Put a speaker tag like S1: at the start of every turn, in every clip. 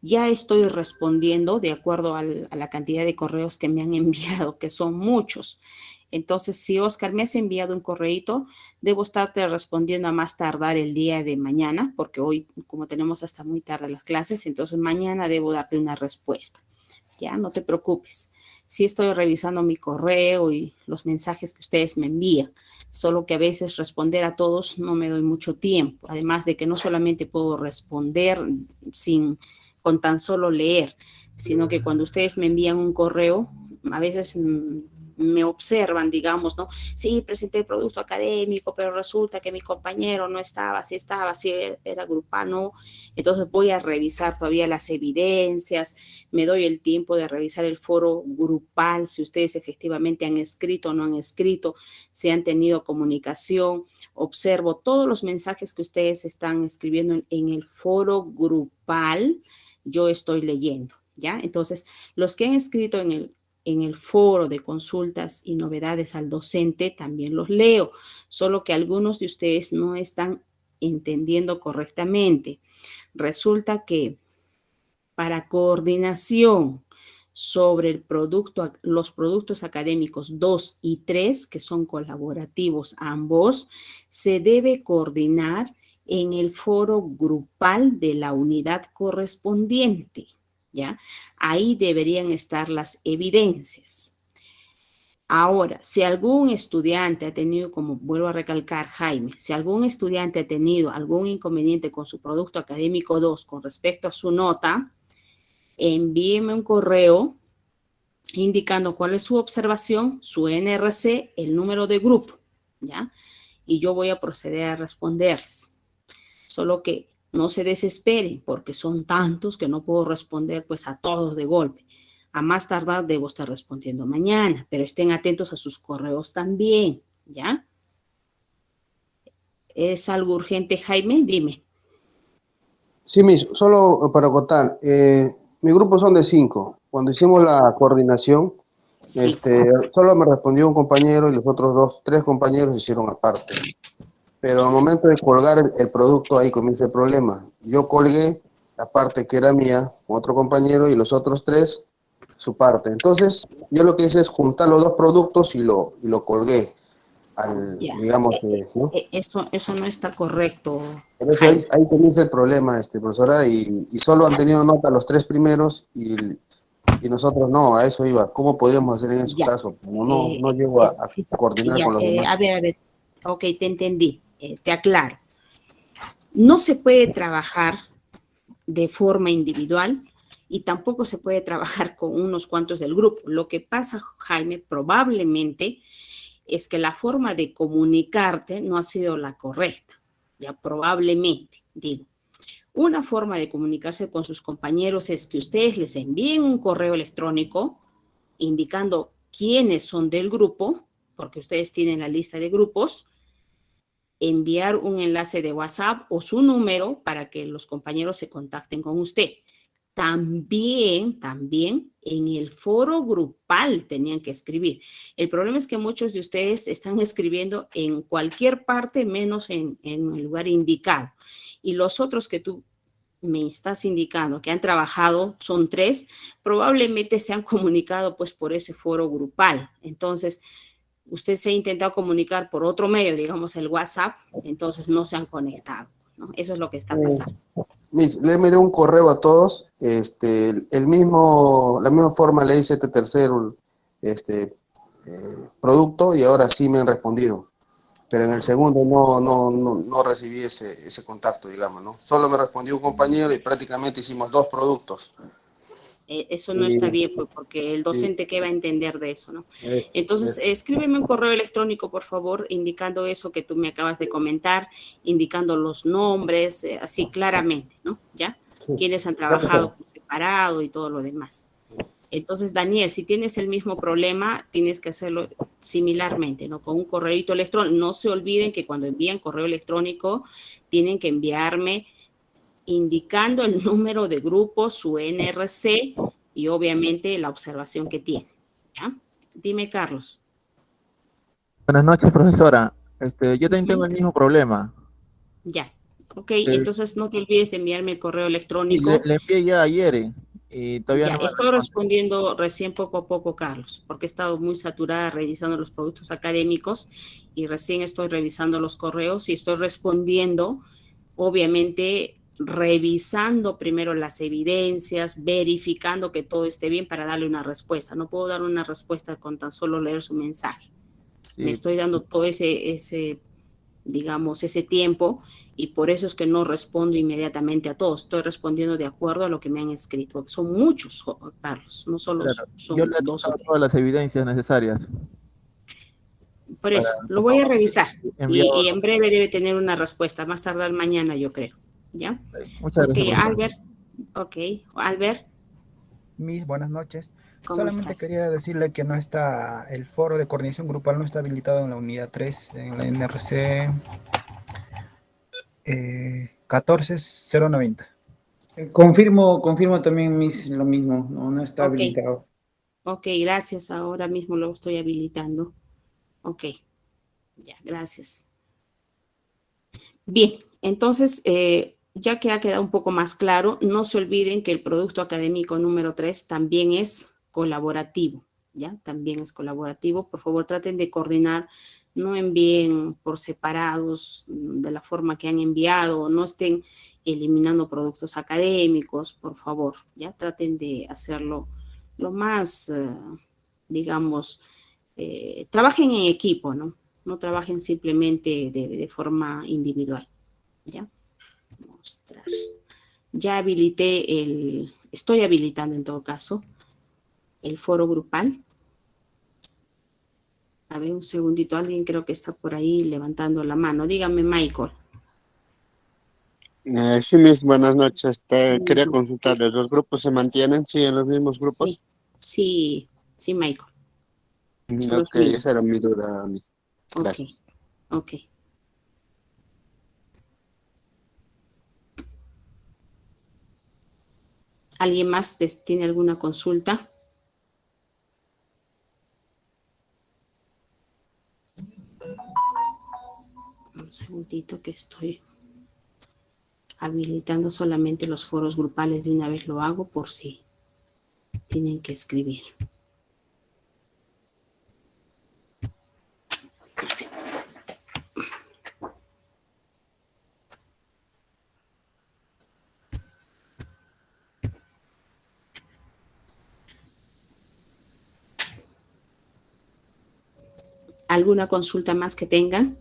S1: Ya estoy respondiendo de acuerdo a la cantidad de correos que me han enviado, que son muchos. Entonces, si Oscar me has enviado un correíto, debo estarte respondiendo a más tardar el día de mañana, porque hoy, como tenemos hasta muy tarde las clases, entonces mañana debo darte una respuesta. Ya, no te preocupes. Sí estoy revisando mi correo y los mensajes que ustedes me envían, solo que a veces responder a todos no me doy mucho tiempo, además de que no solamente puedo responder con tan solo leer, sino que cuando ustedes me envían un correo, a veces me observan, digamos, ¿no? Sí, presenté el producto académico, pero resulta que mi compañero no estaba, sí era grupal, no. Entonces voy a revisar todavía las evidencias, me doy el tiempo de revisar el foro grupal, si ustedes efectivamente han escrito o no han escrito, si han tenido comunicación, observo todos los mensajes que ustedes están escribiendo en el foro grupal, yo estoy leyendo, ¿ya? Entonces, los que han escrito en el foro de consultas y novedades al docente, también los leo, solo que algunos de ustedes no están entendiendo correctamente. Resulta que para coordinación sobre los productos académicos 2 y 3, que son colaborativos ambos, se debe coordinar en el foro grupal de la unidad correspondiente, ¿ya? Ahí deberían estar las evidencias. Ahora, si algún estudiante ha tenido, como vuelvo a recalcar, Jaime, si algún estudiante ha tenido algún inconveniente con su producto académico 2 con respecto a su nota, envíeme un correo indicando cuál es su observación, su NRC, el número de grupo, ¿ya? Y yo voy a proceder a responderles. Solo que no se desesperen porque son tantos que no puedo responder pues a todos de golpe. A más tardar debo estar respondiendo mañana, pero estén atentos a sus correos también, ¿ya? ¿Es algo urgente, Jaime? Dime.
S2: Sí, Miss, solo para acotar, mi grupo son de 5. Cuando hicimos la coordinación,
S1: Sí.
S2: solo me respondió un compañero y los otros tres compañeros hicieron aparte. Pero al momento de colgar el producto, ahí comienza el problema. Yo colgué la parte que era mía con otro compañero y los otros tres su parte. Entonces, yo lo que hice es juntar los dos productos y lo colgué
S1: Ya.
S2: digamos, ¿no?
S1: Eso no está correcto,
S2: Por eso
S1: Jaime.
S2: ahí comienza el problema, profesora, y solo han tenido nota los tres primeros y nosotros no, a eso iba. ¿Cómo podríamos hacer en esos
S1: Ya.
S2: casos? Como no llego a coordinar
S1: Ya.
S2: con los demás.
S1: A ver. Ok, te entendí. Te aclaro. No se puede trabajar de forma individual y tampoco se puede trabajar con unos cuantos del grupo. Lo que pasa, Jaime, probablemente es que la forma de comunicarte no ha sido la correcta. Ya probablemente, digo. Una forma de comunicarse con sus compañeros es que ustedes les envíen un correo electrónico indicando quiénes son del grupo, porque ustedes tienen la lista de grupos, enviar un enlace de WhatsApp o su número para que los compañeros se contacten con usted. También en el foro grupal tenían que escribir. El problema es que muchos de ustedes están escribiendo en cualquier parte menos en el lugar indicado. Y los otros que tú me estás indicando que han trabajado, son 3, probablemente se han comunicado pues por ese foro grupal. Entonces, usted se ha intentado comunicar por otro medio, digamos el WhatsApp, entonces no se han conectado, ¿no? Eso es lo que está pasando.
S2: Miss, le me dio un correo a todos, la misma forma le hice este tercero, producto y ahora sí me han respondido. Pero en el segundo no recibí ese contacto, digamos, ¿no? Solo me respondió un compañero y prácticamente hicimos dos productos.
S1: Eso no está
S2: Y,
S1: bien, pues, porque el
S2: y
S1: docente, ¿qué va a entender de eso, no? Entonces,
S2: es-
S1: escríbeme un correo electrónico, por favor, indicando eso que tú me acabas de comentar, indicando los nombres, así claramente, ¿no? ¿Ya?
S2: sí,
S1: Quienes han
S2: ya,
S1: trabajado
S2: profesor.
S1: por separado y todo lo demás. Entonces, Daniel, si tienes el mismo problema, tienes que hacerlo similarmente, ¿no? Con un correo electrónico. No se olviden que cuando envían correo electrónico, tienen que enviarme indicando el número de grupo, su NRC y obviamente la observación que tiene. ¿Ya? Dime, Carlos.
S3: Buenas noches, profesora. Yo también tengo
S1: Ujú.
S3: el mismo problema.
S1: Ya. Ok,
S3: Eh,
S1: entonces no te olvides de enviarme el correo
S3: y
S1: electrónico.
S3: le envié ya ayer y todavía
S1: Ya,
S3: no me
S1: estoy
S3: responde.
S1: respondiendo recién poco a poco, Carlos, porque he estado muy saturada revisando los productos académicos y recién estoy revisando los correos y estoy respondiendo, obviamente, revisando primero las evidencias, verificando que todo esté bien para darle una respuesta. No puedo dar una respuesta con tan solo leer su mensaje. Me
S3: Sí,
S1: estoy dando todo digamos, ese tiempo y por eso es que no respondo inmediatamente a todos. Estoy respondiendo de acuerdo a lo que me han escrito. Son muchos, Carlos, no solo
S3: claro. Yo
S1: son
S3: le he
S1: dos o
S3: adjuntado todas
S1: tres.
S3: las evidencias necesarias
S1: Por
S3: para
S1: eso, lo voy a revisar
S3: enviarlo.
S1: y en breve debe tener una respuesta, más tardar mañana, yo creo. ¿Ya?
S3: Muchas
S1: Ok,
S3: gracias, profesor.
S1: Albert. Ok, Albert,
S4: Miss, buenas noches.
S1: ¿cómo
S4: Solamente
S1: estás?
S4: quería decirle que no está, el foro de coordinación grupal no está habilitado en la unidad 3 en la NRC 14090.
S5: Confirmo también lo mismo, no está
S1: Ok,
S5: habilitado.
S1: ok, gracias. Ahora mismo lo estoy habilitando. Ok, ya, gracias. Bien, entonces, ya que ha quedado un poco más claro, no se olviden que el producto académico número 3 también es colaborativo, ¿ya? También es colaborativo. Por favor, traten de coordinar, no envíen por separados de la forma que han enviado, no estén eliminando productos académicos, por favor, ¿ya? Traten de hacerlo lo más, digamos, trabajen en equipo, ¿no? No trabajen simplemente de forma individual, ¿ya? Mostrar. Ya estoy habilitando en todo caso, el foro grupal. A ver, un segundito, alguien creo que está por ahí levantando la mano. Dígame, Michael.
S6: Sí, Miss, buenas noches. Quería consultarles, ¿los grupos se mantienen? ¿Sí, en los mismos grupos?
S1: Sí, sí, sí, Michael. Son los
S6: Ok,
S1: mismos.
S6: esa era mi duda, Miss.
S1: Ok,
S6: Gracias.
S1: ok. ¿Alguien más tiene alguna consulta? Un segundito que estoy habilitando solamente los foros grupales. De una vez lo hago por si tienen que escribir. ¿Alguna consulta más que tengan?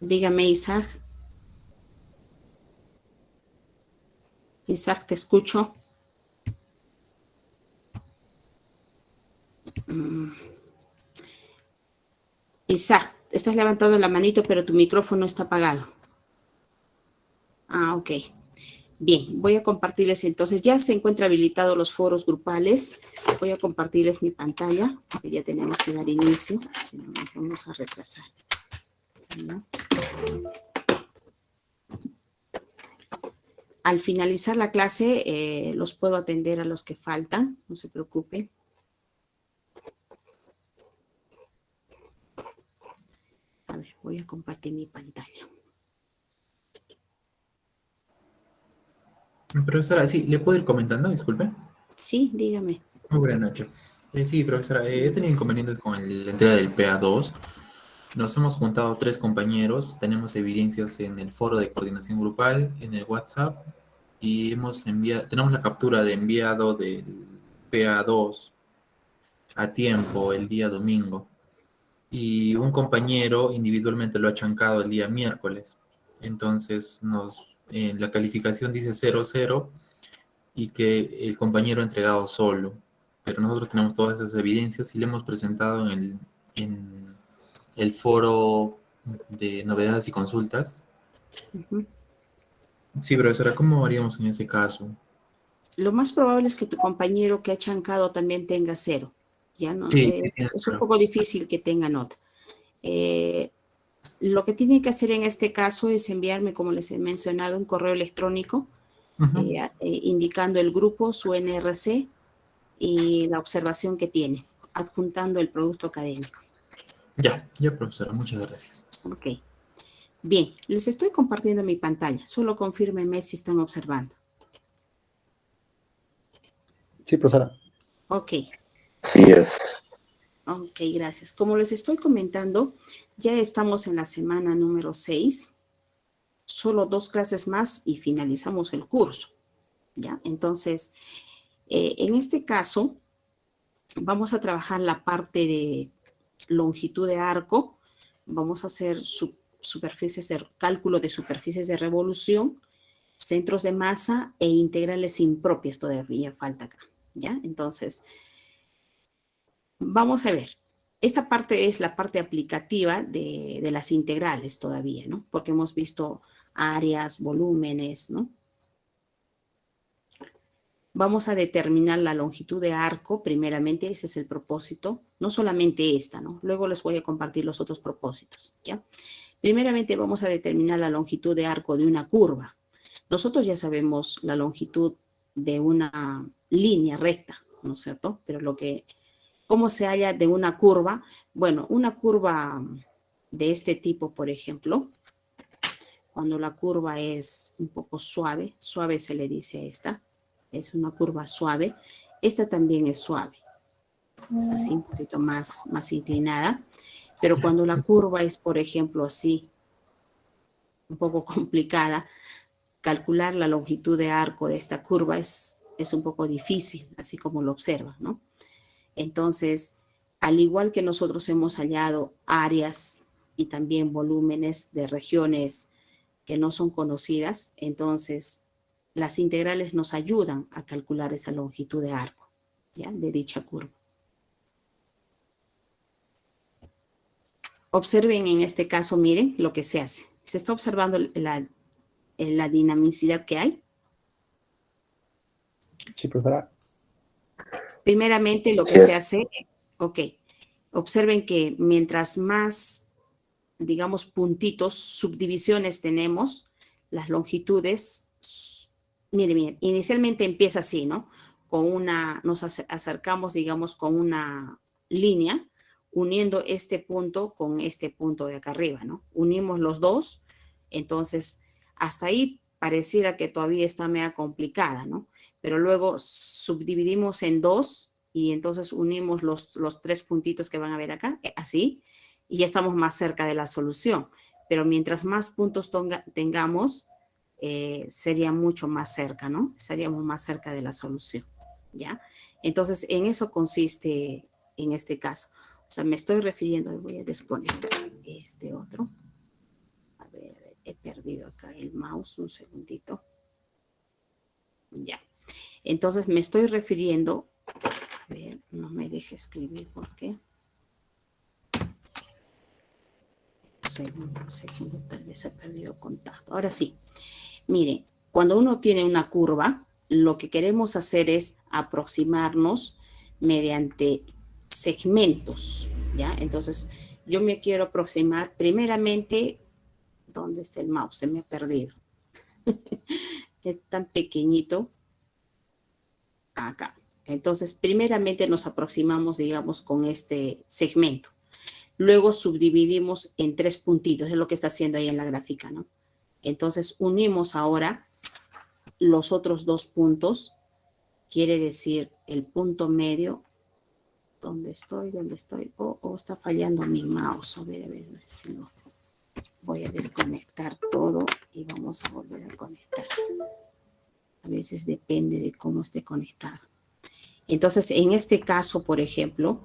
S1: Dígame, Isaac. Isaac, te escucho. Isaac, estás levantando la manito, pero tu micrófono está apagado. Ah, ok. Bien, voy a compartirles entonces. Ya se encuentran habilitados los foros grupales. Voy a compartirles mi pantalla, porque ya tenemos que dar inicio, si no nos vamos a retrasar. ¿No? Al finalizar la clase, los puedo atender a los que faltan, no se preocupen. A ver, voy a compartir mi pantalla.
S7: Profesora, sí, ¿le puedo ir comentando? Disculpe.
S1: Sí, dígame.
S7: Muy buenas noches. Sí, profesora, he tenido inconvenientes con la entrega del PA2. Nos hemos juntado tres compañeros, tenemos evidencias en el foro de coordinación grupal, en el WhatsApp, y tenemos la captura de enviado del PA2 a tiempo el día domingo. Y un compañero individualmente lo ha chancado el día miércoles. Entonces, en la calificación dice 00 y que el compañero ha entregado solo. Pero nosotros tenemos todas esas evidencias y le hemos presentado en el foro de novedades y consultas.
S1: Uh-huh.
S7: Sí, profesora, ¿cómo haríamos en ese caso?
S1: Lo más probable es que tu compañero que ha chancado también tenga 0. Ya no,
S7: Sí, sí, tiene
S1: es un
S7: 0.
S1: poco difícil que tenga nota. Lo que tienen que hacer en este caso es enviarme, como les he mencionado, un correo electrónico indicando el grupo, su NRC y la observación que tiene, adjuntando el producto académico.
S7: Ya, profesora, muchas gracias.
S1: Ok. Bien, les estoy compartiendo mi pantalla. Solo confírmenme si están observando.
S4: Sí, profesora.
S1: Ok.
S8: Sí es.
S1: Ok, gracias. Como les estoy comentando, ya estamos en la semana número 6. Solo 2 clases más y finalizamos el curso. ¿Ya? Entonces, en este caso, vamos a trabajar la parte de longitud de arco. Vamos a hacer superficies de cálculo de superficies de revolución, centros de masa e integrales impropias. Todavía falta acá. ¿Ya? Entonces, vamos a ver. Esta parte es la parte aplicativa de las integrales todavía, ¿no? Porque hemos visto áreas, volúmenes, ¿no? Vamos a determinar la longitud de arco, primeramente, ese es el propósito, no solamente esta, ¿no? Luego les voy a compartir los otros propósitos, ¿ya? Primeramente vamos a determinar la longitud de arco de una curva. Nosotros ya sabemos la longitud de una línea recta, ¿no es cierto? Pero ¿cómo se halla de una curva? Bueno, una curva de este tipo, por ejemplo, cuando la curva es un poco suave, suave se le dice a esta, es una curva suave. Esta también es suave, así un poquito más inclinada. Pero cuando la curva es, por ejemplo, así, un poco complicada, calcular la longitud de arco de esta curva es un poco difícil, así como lo observa, ¿no? Entonces, al igual que nosotros hemos hallado áreas y también volúmenes de regiones que no son conocidas, entonces las integrales nos ayudan a calcular esa longitud de arco, ¿ya? De dicha curva. Observen en este caso, miren lo que se hace. Se está observando la dinamicidad que hay.
S4: Sí, profesora.
S1: Primeramente lo que se hace, ok, observen que mientras más, digamos, puntitos, subdivisiones tenemos, las longitudes, miren, inicialmente empieza así, ¿no? Nos acercamos, digamos, con una línea, uniendo este punto con este punto de acá arriba, ¿no? Unimos los dos, entonces, hasta ahí pareciera que todavía está media complicada, ¿no? Pero luego subdividimos en dos y entonces unimos los 3 puntitos que van a ver acá, así, y ya estamos más cerca de la solución. Pero mientras más puntos tengamos, sería mucho más cerca, ¿no? Estaríamos más cerca de la solución, ¿ya? Entonces, en eso consiste en este caso. O sea, me estoy refiriendo, voy a desconectar este otro. A ver, he perdido acá el mouse, un segundito. Ya. Entonces, me estoy refiriendo, a ver, no me deje escribir, ¿por qué? Segundo, tal vez he perdido contacto. Ahora sí, miren, cuando uno tiene una curva, lo que queremos hacer es aproximarnos mediante segmentos, ¿ya? Entonces, yo me quiero aproximar primeramente, ¿dónde está el mouse? Se me ha perdido. Es tan pequeñito. Acá. Entonces, primeramente nos aproximamos, digamos, con este segmento. Luego subdividimos en 3 puntitos, es lo que está haciendo ahí en la gráfica, ¿no? Entonces, unimos ahora los otros 2 puntos, quiere decir el punto medio. ¿Dónde estoy? Oh, está fallando mi mouse. A ver, si no. Voy a desconectar todo y vamos a volver a conectar. A veces depende de cómo esté conectado. Entonces, en este caso, por ejemplo,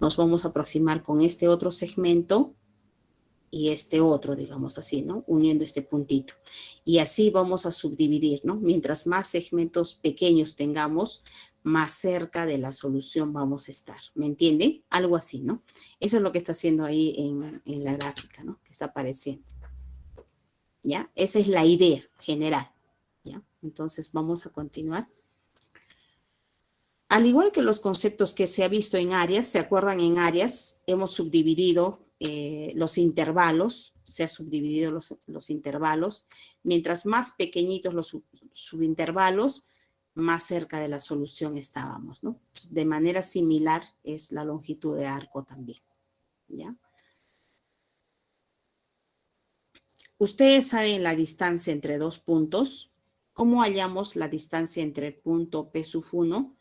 S1: nos vamos a aproximar con este otro segmento y este otro, digamos así, ¿no? Uniendo este puntito. Y así vamos a subdividir, ¿no? Mientras más segmentos pequeños tengamos, más cerca de la solución vamos a estar. ¿Me entienden? Algo así, ¿no? Eso es lo que está haciendo ahí en la gráfica, ¿no? Que está apareciendo. ¿Ya? Esa es la idea general. ¿Ya? Entonces, vamos a continuar. Al igual que los conceptos que se ha visto en áreas, ¿se acuerdan? En áreas hemos subdividido los intervalos, se ha subdividido los intervalos. Mientras más pequeñitos los subintervalos, más cerca de la solución estábamos, ¿no? De manera similar es la longitud de arco también, ¿ya? Ustedes saben la distancia entre dos puntos. ¿Cómo hallamos la distancia entre el punto P sub 1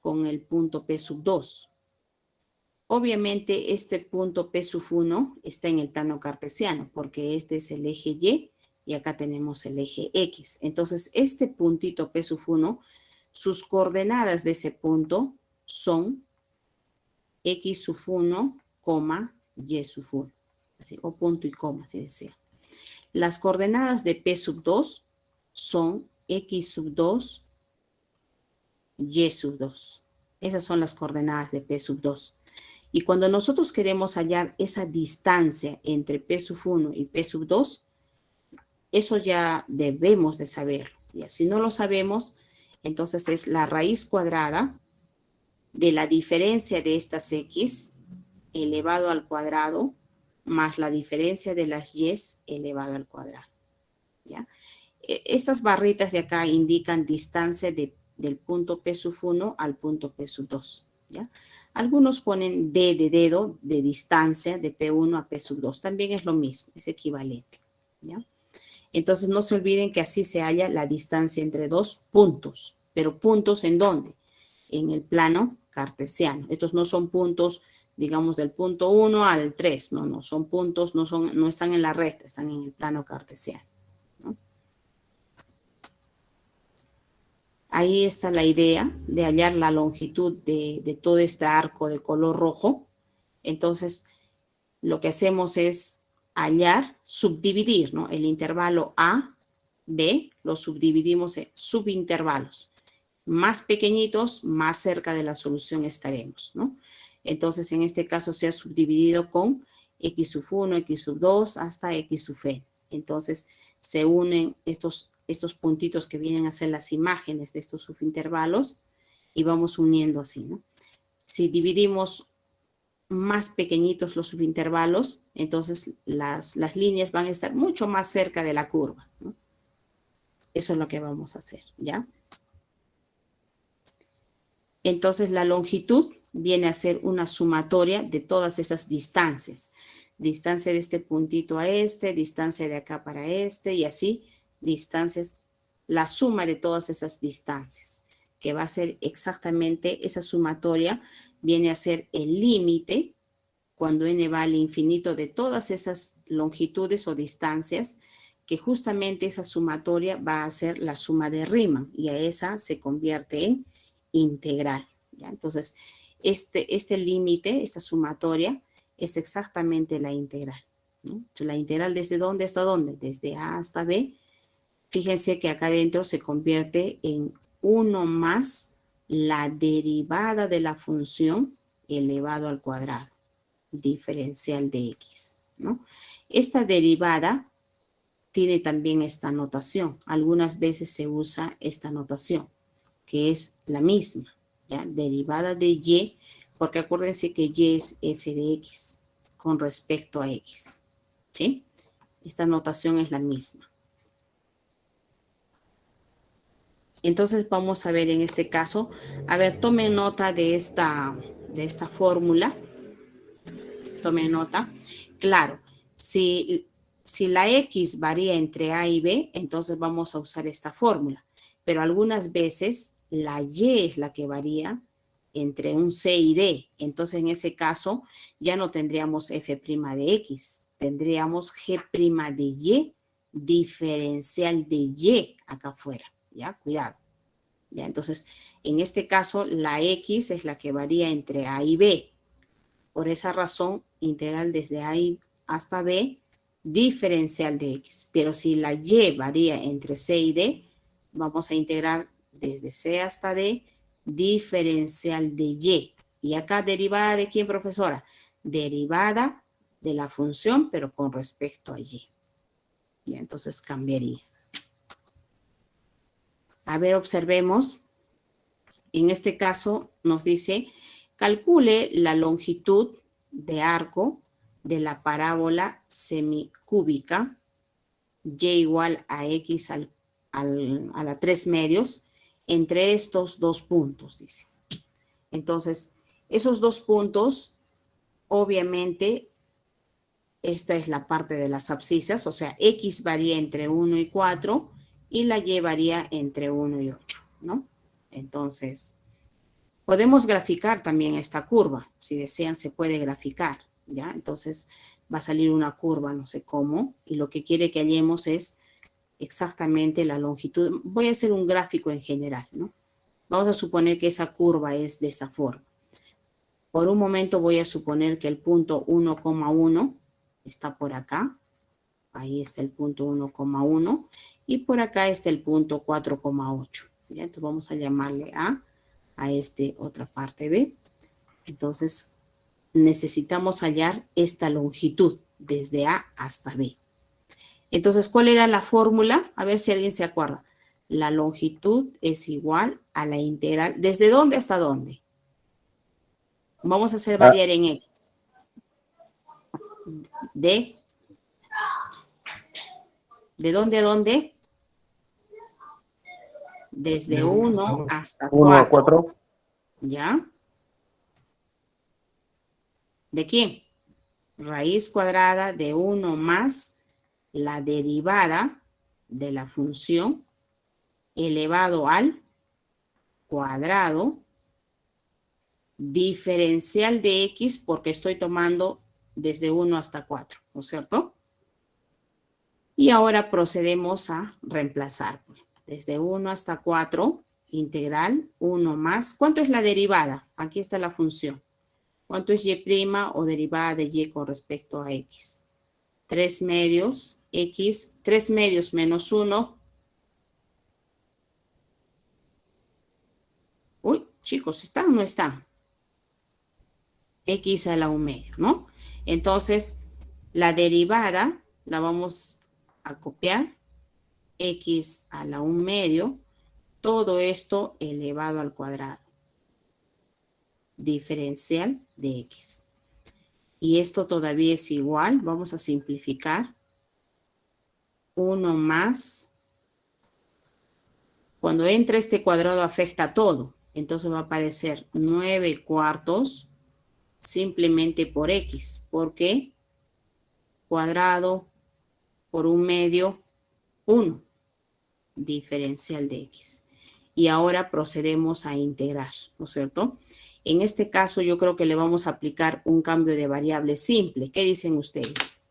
S1: con el punto P sub 2? Obviamente este punto P sub 1 está en el plano cartesiano porque este es el eje Y acá tenemos el eje X. Entonces este puntito P sub 1, sus coordenadas de ese punto son X sub 1, Y sub 1, así, o punto y coma si desea. Las coordenadas de P sub 2 son X sub 2, Y sub 2. Esas son las coordenadas de P sub 2. Y cuando nosotros queremos hallar esa distancia entre P sub 1 y P sub 2, eso ya debemos de saberlo. Y si no lo sabemos, entonces es la raíz cuadrada de la diferencia de estas X elevado al cuadrado más la diferencia de las Y elevado al cuadrado. ¿Ya? Estas barritas de acá indican distancia del punto P sub 1 al punto P sub 2. ¿Ya? Algunos ponen D de dedo de distancia de P1 a P sub 2. También es lo mismo, es equivalente. ¿Ya? Entonces no se olviden que así se halla la distancia entre dos puntos. ¿Pero puntos en dónde? En el plano cartesiano. Estos no son puntos, digamos, del punto 1 al 3. No, son puntos, no están en la recta, están en el plano cartesiano. ¿No? Ahí está la idea de hallar la longitud de todo este arco de color rojo. Entonces, lo que hacemos es hallar, subdividir, ¿no? El intervalo A, B, lo subdividimos en subintervalos. Más pequeñitos, más cerca de la solución estaremos, ¿no? Entonces, en este caso se ha subdividido con X sub 1, X sub 2, hasta X sub n. Entonces, se unen estos puntitos que vienen a ser las imágenes de estos subintervalos y vamos uniendo así, ¿no? Si dividimos más pequeñitos los subintervalos, entonces las líneas van a estar mucho más cerca de la curva, ¿no? Eso es lo que vamos a hacer, ¿ya? Entonces la longitud viene a ser una sumatoria de todas esas distancias. Distancia de este puntito a este, distancia de acá para este y así distancias, la suma de todas esas distancias, que va a ser exactamente esa sumatoria, viene a ser el límite cuando n va al infinito de todas esas longitudes o distancias, que justamente esa sumatoria va a ser la suma de Riemann y a esa se convierte en integral. ¿Ya? Entonces, este límite, esta sumatoria, es exactamente la integral, ¿no? Entonces, la integral ¿desde dónde hasta dónde? Desde A hasta B. Fíjense que acá adentro se convierte en 1 más la derivada de la función elevado al cuadrado, diferencial de X, ¿no? Esta derivada tiene también esta notación. Algunas veces se usa esta notación, que es la misma, ¿ya? Derivada de Y, porque acuérdense que Y es f de X con respecto a X, ¿sí? Esta notación es la misma. Entonces vamos a ver en este caso, a ver, tomen nota de esta fórmula. Tomen nota. Claro, si la X varía entre A y B, entonces vamos a usar esta fórmula. Pero algunas veces la Y es la que varía entre un C y D. Entonces en ese caso ya no tendríamos f' de X, tendríamos g' de Y diferencial de Y acá afuera. ¿Ya? Cuidado. ¿Ya? Entonces, en este caso, la X es la que varía entre A y B. Por esa razón, integral desde A hasta B, diferencial de X. Pero si la Y varía entre C y D, vamos a integrar desde C hasta D, diferencial de Y. Y acá, ¿derivada de quién, profesora? Derivada de la función, pero con respecto a Y. Ya, entonces cambiaría. A ver, observemos. En este caso nos dice, calcule la longitud de arco de la parábola semicúbica y igual a x a la 3 medios entre estos dos puntos, dice. Entonces, esos dos puntos, obviamente, esta es la parte de las abscisas, o sea, X varía entre 1 y 4 y la Y varía entre 1 y 8, ¿no? Entonces, podemos graficar también esta curva. Si desean, se puede graficar, ¿ya? Entonces, va a salir una curva, no sé cómo, y lo que quiere que hallemos es exactamente la longitud. Voy a hacer un gráfico en general, ¿no? Vamos a suponer que esa curva es de esa forma. Por un momento voy a suponer que el punto 1,1 está por acá. Ahí está el punto 1,1 y por acá está el punto 4,8. ¿Ya? Entonces vamos a llamarle A otra parte B. Entonces necesitamos hallar esta longitud desde A hasta B. Entonces, ¿cuál era la fórmula? A ver si alguien se acuerda. La longitud es igual a la integral. ¿Desde dónde hasta dónde? Vamos a hacer variar en X. ¿De dónde a dónde? Desde 1 hasta
S2: 1 a
S1: 4.
S2: 4.
S1: ¿Ya? ¿De quién? Raíz cuadrada de 1 más la derivada de la función elevado al cuadrado diferencial de X porque estoy tomando desde 1 hasta 4, ¿no es cierto? Y ahora procedemos a reemplazar. Desde 1 hasta 4, integral 1 más. ¿Cuánto es la derivada? Aquí está la función. ¿Cuánto es y' o derivada de y con respecto a x? 3 medios, x, 3 medios menos 1. Uy, chicos, ¿están o no están? X a la 1 medio, ¿no? Entonces, la derivada la vamos a copiar. X a la 1 medio. Todo esto elevado al cuadrado. Diferencial de X. Y esto todavía es igual. Vamos a simplificar. 1 más. Cuando entra este cuadrado afecta a todo. Entonces va a aparecer 9 cuartos simplemente por X. ¿Por qué? Cuadrado por 1 medio, 1. Diferencial de X. Y ahora procedemos a integrar, ¿no es cierto? En este caso yo creo que le vamos a aplicar un cambio de variable simple. ¿Qué dicen ustedes?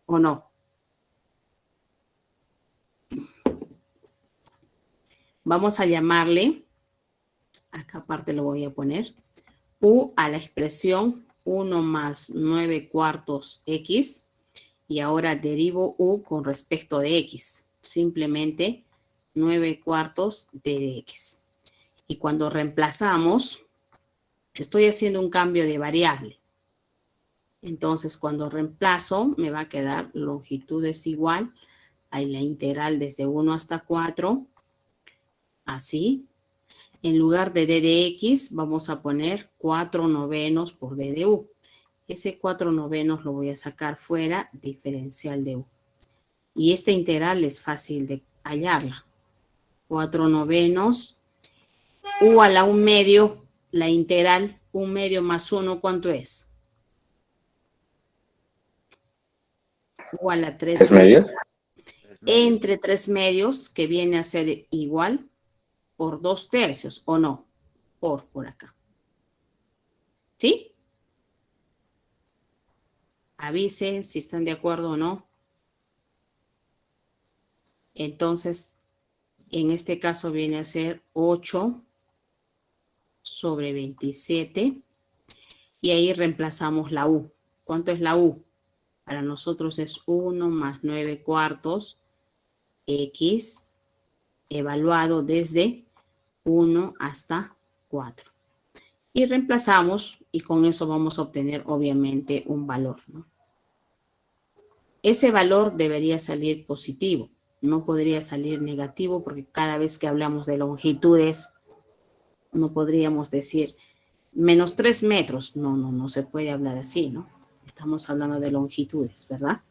S1: ¿O no? Vamos a llamarle, acá aparte lo voy a poner, U a la expresión 1 más 9 cuartos X. Y ahora derivo U con respecto de X. Simplemente 9 cuartos de X. Y cuando reemplazamos, estoy haciendo un cambio de variable. Entonces, cuando reemplazo, me va a quedar longitud es igual a la integral desde 1 hasta 4. Así. En lugar de d de x, vamos a poner 4 novenos por d de u. Ese 4 novenos lo voy a sacar fuera, diferencial de u. Y esta integral es fácil de hallarla. 4 novenos, u a la 1 medio, la integral 1 medio más 1, ¿cuánto es? U a la 3 medios. Entre 3 medios, que viene a ser igual por 2 tercios, ¿o no? Por acá. ¿Sí? Avisen si están de acuerdo o no. Entonces, en este caso viene a ser 8 sobre 27. Y ahí reemplazamos la U. ¿Cuánto es la U? Para nosotros es 1 más 9 cuartos X evaluado desde 1 hasta 4. Y reemplazamos y con eso vamos a obtener obviamente un valor, ¿no? Ese valor debería salir positivo, no podría salir negativo porque cada vez que hablamos de longitudes no podríamos decir menos 3 metros. No se puede hablar así, ¿no? Estamos hablando de longitudes, ¿verdad?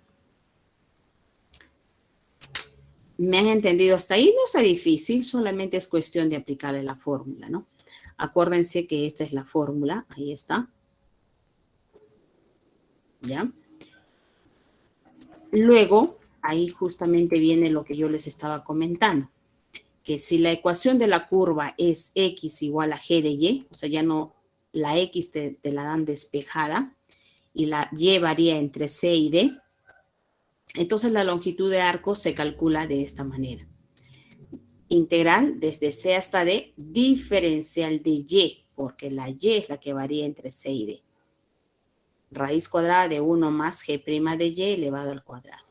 S1: ¿Me han entendido hasta ahí? No está difícil, solamente es cuestión de aplicarle la fórmula, ¿no? Acuérdense que esta es la fórmula, ahí está. ¿Ya? Luego, ahí justamente viene lo que yo les estaba comentando, que si la ecuación de la curva es x igual a g de y, o sea, ya no, la x te la dan despejada y la y varía entre c y d, entonces la longitud de arco se calcula de esta manera. Integral desde c hasta d, diferencial de y, porque la y es la que varía entre c y d. Raíz cuadrada de 1 más g' de y elevado al cuadrado.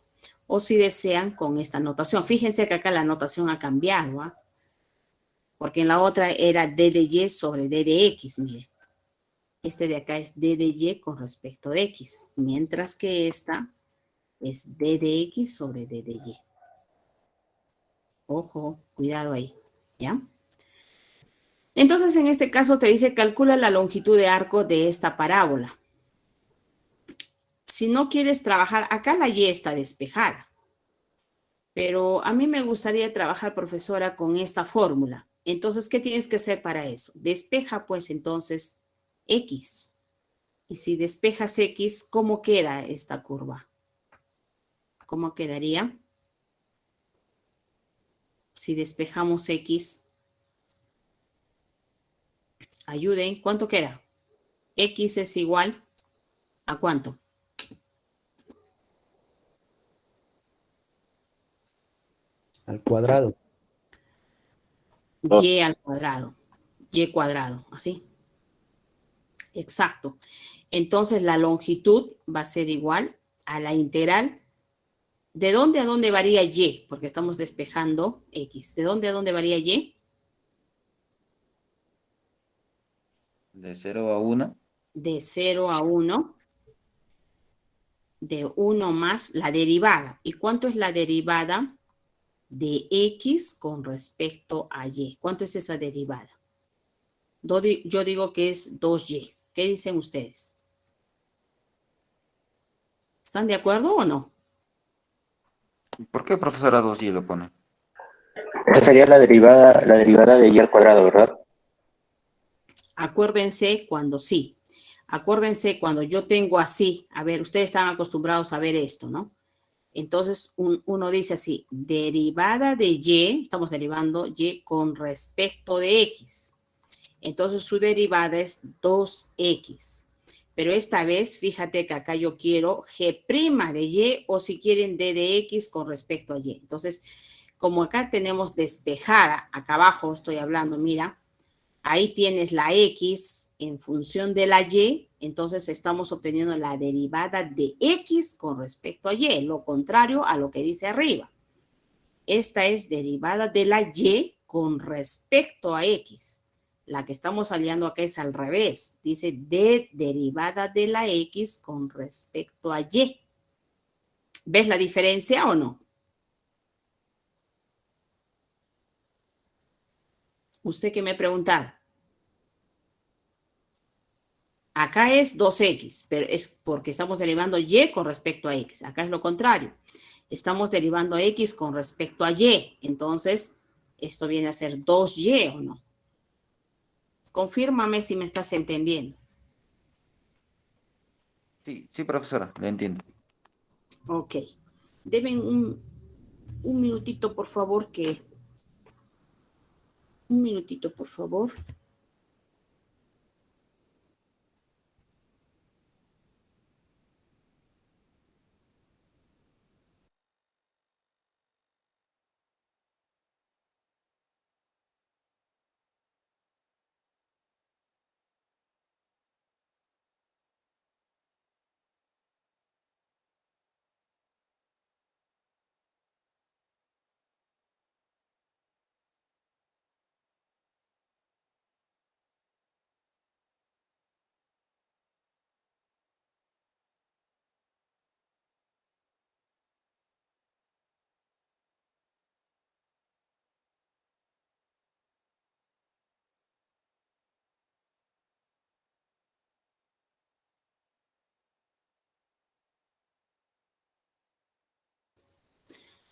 S1: O si desean con esta notación. Fíjense que acá la notación ha cambiado, ¿ah? Porque en la otra era d de y sobre d de x, miren. Este de acá es d de y con respecto de x, mientras que esta es d de x sobre d de y. Ojo, cuidado ahí, ¿ya? Entonces, en este caso te dice, calcula la longitud de arco de esta parábola. Si no quieres trabajar, acá la y está despejada. Pero a mí me gustaría trabajar, profesora, con esta fórmula. Entonces, ¿qué tienes que hacer para eso? Despeja, pues, entonces, x. Y si despejas x, ¿cómo queda esta curva? ¿Cómo quedaría? Si despejamos x, ayuden, ¿cuánto queda? X es igual ¿a cuánto?
S8: Al cuadrado.
S1: Y al cuadrado. Y cuadrado, así. Exacto. Entonces la longitud va a ser igual a la integral. ¿De dónde a dónde varía y? Porque estamos despejando x. ¿De dónde a dónde varía y?
S8: De 0 a 1.
S1: De 0 a 1. De 1 más la derivada. ¿Y cuánto es la derivada de x con respecto a y? ¿Cuánto es esa derivada? Yo digo que es 2y. ¿Qué dicen ustedes? ¿Están de acuerdo o no?
S8: ¿Por qué profesora 2y lo pone?
S5: Esta sería la derivada de y al cuadrado, ¿verdad?
S1: Acuérdense cuando sí. Acuérdense cuando yo tengo así. A ver, ustedes están acostumbrados a ver esto, ¿no? Entonces uno dice así, derivada de y, estamos derivando y con respecto de x. Entonces su derivada es 2x. Pero esta vez, fíjate que acá yo quiero g' de y o si quieren d de x con respecto a y. Entonces, como acá tenemos despejada, acá abajo estoy hablando, mira, ahí tienes la x en función de la y, entonces estamos obteniendo la derivada de x con respecto a y, lo contrario a lo que dice arriba. Esta es derivada de la y con respecto a x. La que estamos hallando acá es al revés. Dice d derivada de la x con respecto a y. ¿Ves la diferencia o no? ¿Usted qué me preguntaba? Acá es 2x, pero es porque estamos derivando y con respecto a x. Acá es lo contrario. Estamos derivando x con respecto a y. Entonces, esto viene a ser 2y o no. Confírmame si me estás entendiendo.
S8: Sí, sí, profesora, le entiendo.
S1: Ok. Deben un minutito, por favor, que... Un minutito, por favor.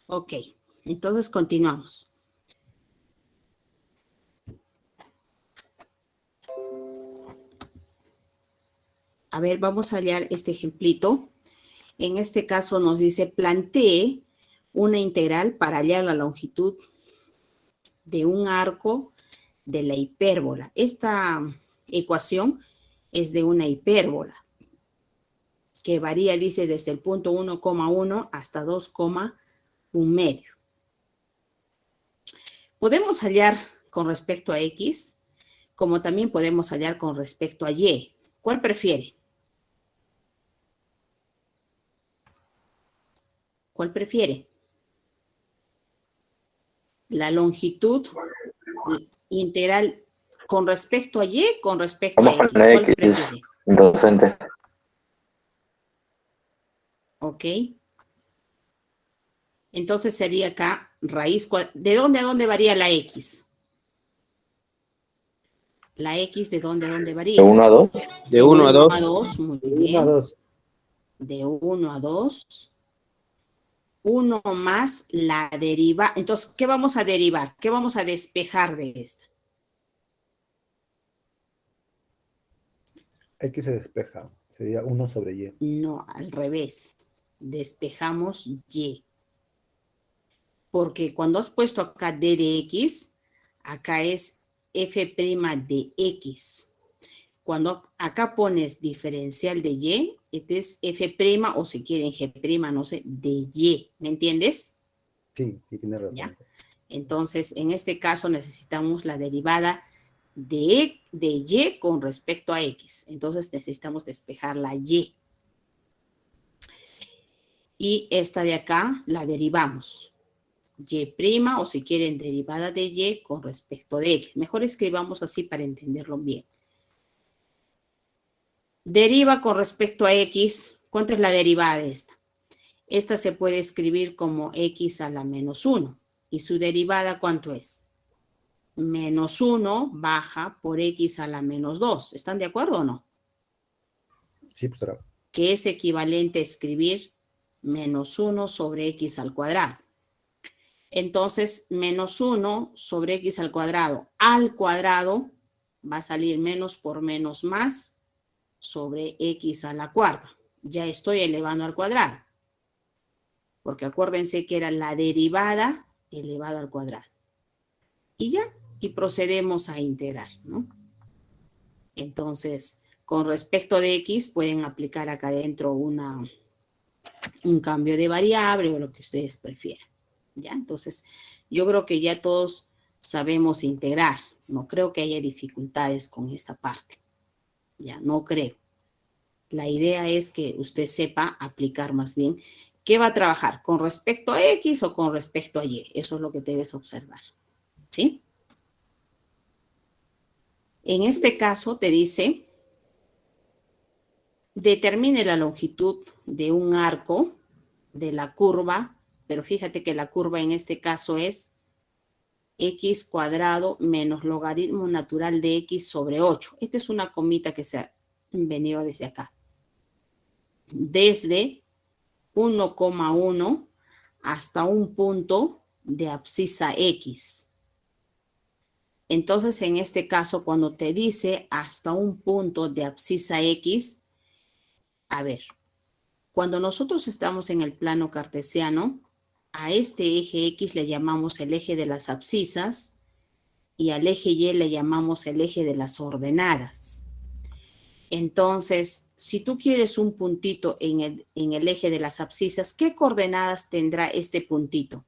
S1: Ok. Entonces, continuamos. A ver, vamos a hallar este ejemplito. En este caso nos dice plantee una integral para hallar la longitud de un arco de la hipérbola. Esta ecuación es de una hipérbola que varía, dice, desde el punto 1,1 hasta 2,1 medio. Podemos hallar con respecto a X, como también podemos hallar con respecto a Y. ¿Cuál prefiere? ¿Cuál prefiere? La longitud integral con respecto a Y, con respecto a
S8: Vamos con
S1: X.
S8: la
S1: ¿Cuál
S8: X,
S1: prefiere?
S8: docente.
S1: Ok. Entonces sería acá raíz cuadrada. ¿De dónde a dónde varía la X? La X, ¿de dónde a dónde
S8: De
S1: varía?
S8: 1 a 2.
S2: De 1 a 2.
S1: A 2, muy
S9: De 1 a
S1: bien.
S9: 2.
S1: De 1 a 2. 1 más la deriva. Entonces, ¿qué vamos a derivar? ¿Qué vamos a despejar de esta?
S9: X se despeja. Sería 1 sobre Y.
S1: No, al revés. Despejamos Y. Porque cuando has puesto acá D de X, acá es F' de X. Cuando acá pones diferencial de Y, este es F' o si quieren G', no sé, de Y. ¿Me entiendes?
S9: Sí, sí, tiene razón.
S1: ¿Ya? Entonces, en este caso necesitamos la derivada de Y con respecto a X. Entonces necesitamos despejar la Y. Y esta de acá la derivamos. Y' o si quieren derivada de Y con respecto de X. Mejor escribamos así para entenderlo bien. Deriva con respecto a X. ¿Cuánto es la derivada de esta? Esta se puede escribir como X a la menos 1. ¿Y su derivada cuánto es? Menos 1 baja por X a la menos 2. ¿Están de acuerdo o no?
S9: Sí, profesora.
S1: Que es equivalente a escribir menos 1 sobre X al cuadrado. Entonces, menos 1 sobre X al cuadrado va a salir menos por menos más sobre X a la cuarta. Ya estoy elevando al cuadrado. Porque acuérdense que era la derivada elevado al cuadrado. Y ya, y procedemos a integrar, ¿no? Entonces, con respecto de X, pueden aplicar acá adentro un cambio de variable o lo que ustedes prefieran. ¿Ya? Entonces, yo creo que ya todos sabemos integrar. No creo que haya dificultades con esta parte. Ya, no creo. La idea es que usted sepa aplicar más bien qué va a trabajar, con respecto a X o con respecto a Y. Eso es lo que debes observar. ¿Sí? En este caso te dice, determine la longitud de un arco de la curva, pero fíjate que la curva en este caso es X cuadrado menos logaritmo natural de X sobre 8. Esta es una comita que se ha venido desde acá. Desde 1,1 hasta un punto de abscisa X. Entonces, en este caso, cuando te dice hasta un punto de abscisa X, a ver, cuando nosotros estamos en el plano cartesiano, a este eje X le llamamos el eje de las abscisas y al eje Y le llamamos el eje de las ordenadas. Entonces, si tú quieres un puntito en el eje de las abscisas, ¿qué coordenadas tendrá este puntito?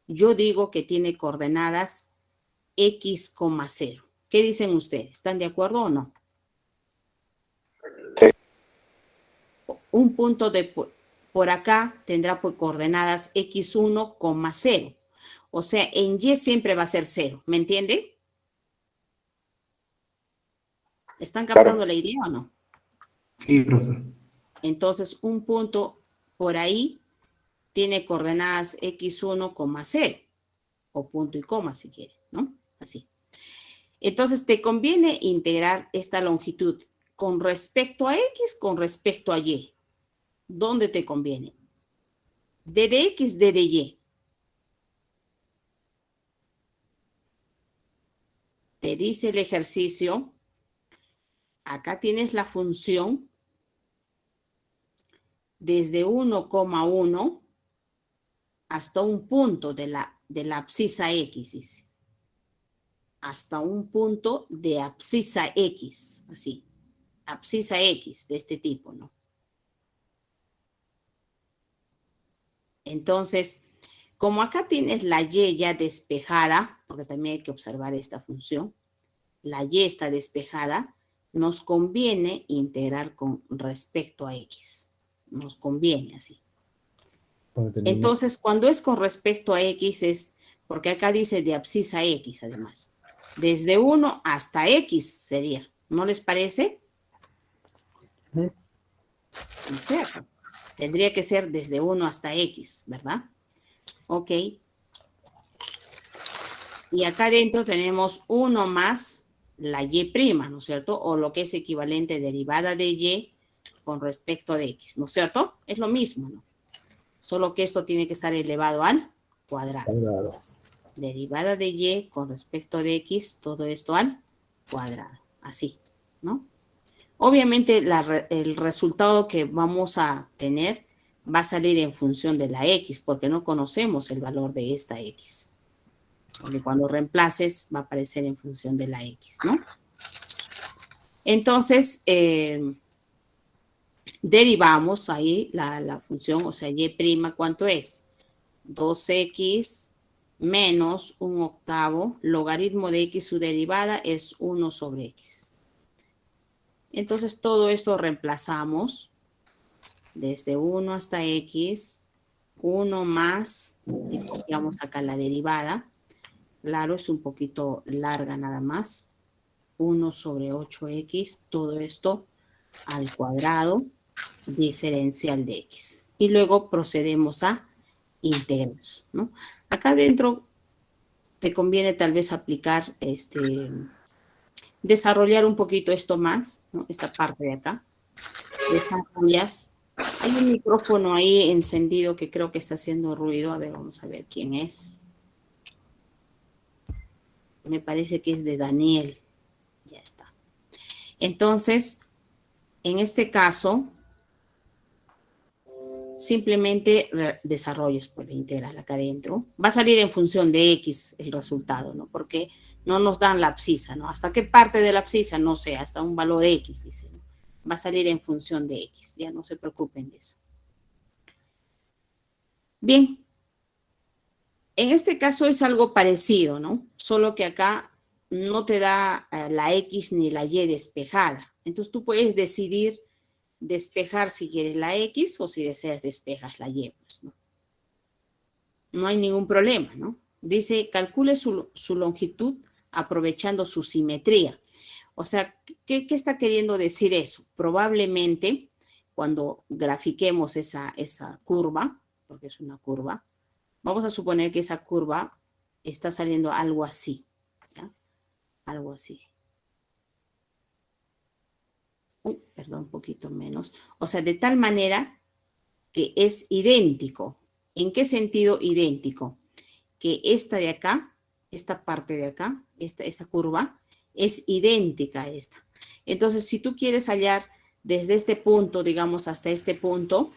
S1: Yo digo que tiene coordenadas X, 0. ¿Qué dicen ustedes? ¿Están de acuerdo o no?
S8: Sí.
S1: Un punto por acá tendrá coordenadas X1, 0. O sea, en Y siempre va a ser 0. ¿Me entiende? ¿Están captando la idea o no?
S7: Sí, profesor.
S1: Entonces, un punto por ahí tiene coordenadas X1, 0. O punto y coma si quiere, ¿no? Así. Entonces, te conviene integrar esta longitud con respecto a X, con respecto a Y. ¿Dónde te conviene? D de X, D de Y. Te dice el ejercicio, acá tienes la función desde 1,1 hasta un punto de la abscisa X, dice. Hasta un punto de abscisa X, así. Abscisa X de este tipo, ¿no? Entonces, como acá tienes la Y ya despejada, porque también hay que observar esta función, la Y está despejada, nos conviene integrar con respecto a X. Nos conviene así. Entonces, cuando es con respecto a X es, porque acá dice de abscisa X además. Desde 1 hasta X sería. ¿No les parece? No sé. Tendría que ser desde 1 hasta X, ¿verdad? Ok. Y acá adentro tenemos 1 más la Y', ¿no es cierto? O lo que es equivalente derivada de Y con respecto de X, ¿no es cierto? Es lo mismo, ¿no? Solo que esto tiene que estar elevado al cuadrado. Derivada de Y con respecto de X, todo esto al cuadrado. Así, ¿no? Obviamente el resultado que vamos a tener va a salir en función de la X, porque no conocemos el valor de esta X. Porque cuando reemplaces va a aparecer en función de la X, ¿no? Entonces, derivamos ahí la función, o sea, Y', ¿cuánto es? 2x menos 1/8, logaritmo de X, su derivada es 1 sobre X. Entonces, todo esto reemplazamos desde 1 hasta X, 1 más, y copiamos acá la derivada. Claro, es un poquito larga nada más. 1 sobre 8x, todo esto al cuadrado, diferencial de x. Y luego procedemos a integrar, ¿no? Acá adentro te conviene tal vez aplicar, desarrollar un poquito esto más, ¿no? Esta parte de acá. Desarrollas. Hay un micrófono ahí encendido que creo que está haciendo ruido. A ver, vamos a ver quién es. Me parece que es de Daniel. Ya está. Entonces, en este caso, simplemente desarrolles por la integral acá adentro. Va a salir en función de X el resultado, ¿no? Porque no nos dan la abscisa, ¿no? ¿Hasta qué parte de la abscisa? No sé, hasta un valor X, dice, ¿no? Va a salir en función de X. Ya no se preocupen de eso. Bien. En este caso es algo parecido, ¿no? Solo que acá no te da la X ni la Y despejada. Entonces tú puedes decidir despejar si quieres la X o si deseas despejas la Y, pues, ¿no? No hay ningún problema, ¿no? Dice, calcule su longitud aprovechando su simetría. O sea, ¿qué está queriendo decir eso? Probablemente cuando grafiquemos esa curva, porque es una curva, vamos a suponer que esa curva está saliendo algo así, ¿ya? Algo así. Perdón, un poquito menos. O sea, de tal manera que es idéntico. ¿En qué sentido idéntico? Que esta de acá, esta parte de acá, esa curva, es idéntica a esta. Entonces, si tú quieres hallar desde este punto, digamos, hasta este punto,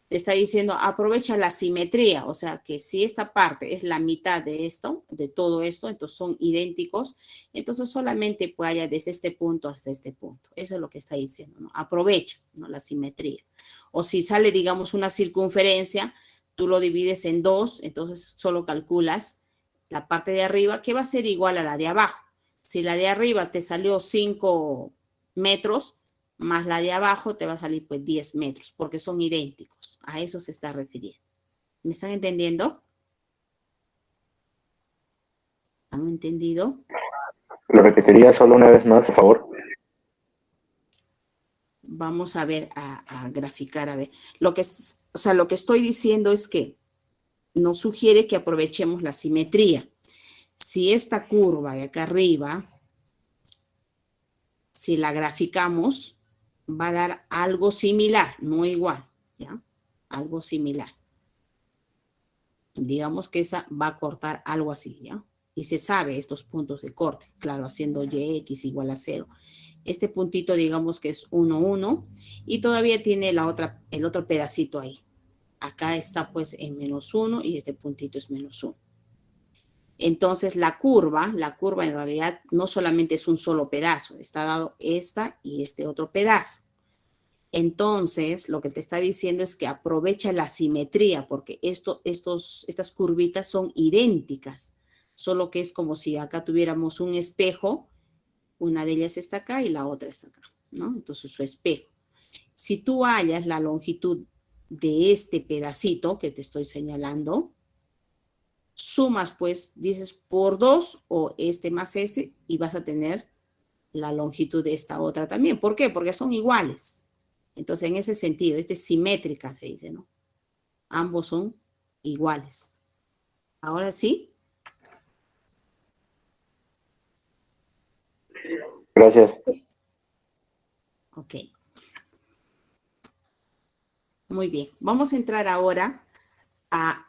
S1: te está diciendo, aprovecha la simetría, o sea, que si esta parte es la mitad de esto, de todo esto, entonces son idénticos, entonces solamente puede hallar desde este punto hasta este punto. Eso es lo que está diciendo, ¿no? Aprovecha, ¿no? La simetría. O si sale, digamos, una circunferencia, tú lo divides en dos, entonces solo calculas la parte de arriba, que va a ser igual a la de abajo. Si la de arriba te salió 5 metros, más la de abajo te va a salir pues 10 metros, porque son idénticos. A eso se está refiriendo. ¿Me están entendiendo? ¿Han entendido?
S10: ¿Lo repetiría solo una vez más, por favor?
S1: Vamos a ver, a graficar, a ver. Lo que estoy diciendo es que nos sugiere que aprovechemos la simetría. Si esta curva de acá arriba, si la graficamos, va a dar algo similar, no igual, ¿ya? Algo similar. Digamos que esa va a cortar algo así, ¿ya? Y se sabe estos puntos de corte, claro, haciendo y x igual a 0. Este puntito, digamos que es 1, 1, y todavía tiene el otro pedacito ahí. Acá está pues en menos 1 y este puntito es menos 1. Entonces la curva en realidad no solamente es un solo pedazo, está dado esta y este otro pedazo. Entonces lo que te está diciendo es que aprovecha la simetría porque estas curvitas son idénticas, solo que es como si acá tuviéramos un espejo, una de ellas está acá y la otra está acá, ¿no? Entonces su espejo. Si tú hallas la longitud de este pedacito que te estoy señalando, sumas pues, dices por 2 o este más este y vas a tener la longitud de esta otra también. ¿Por qué? Porque son iguales. Entonces en ese sentido, esta es simétrica se dice, ¿no? Ambos son iguales. Ahora sí.
S10: Gracias.
S1: Ok. Muy bien. Vamos a entrar ahora a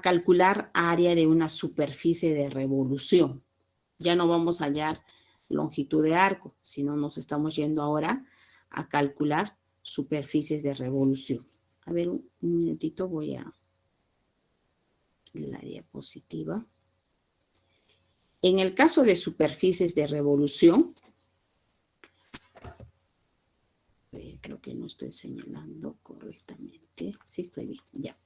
S1: calcular área de una superficie de revolución. Ya no vamos a hallar longitud de arco, sino nos estamos yendo ahora a calcular superficies de revolución. A ver, un minutito, voy a la diapositiva. En el caso de superficies de revolución, creo que no estoy señalando correctamente. Sí, estoy bien, ya.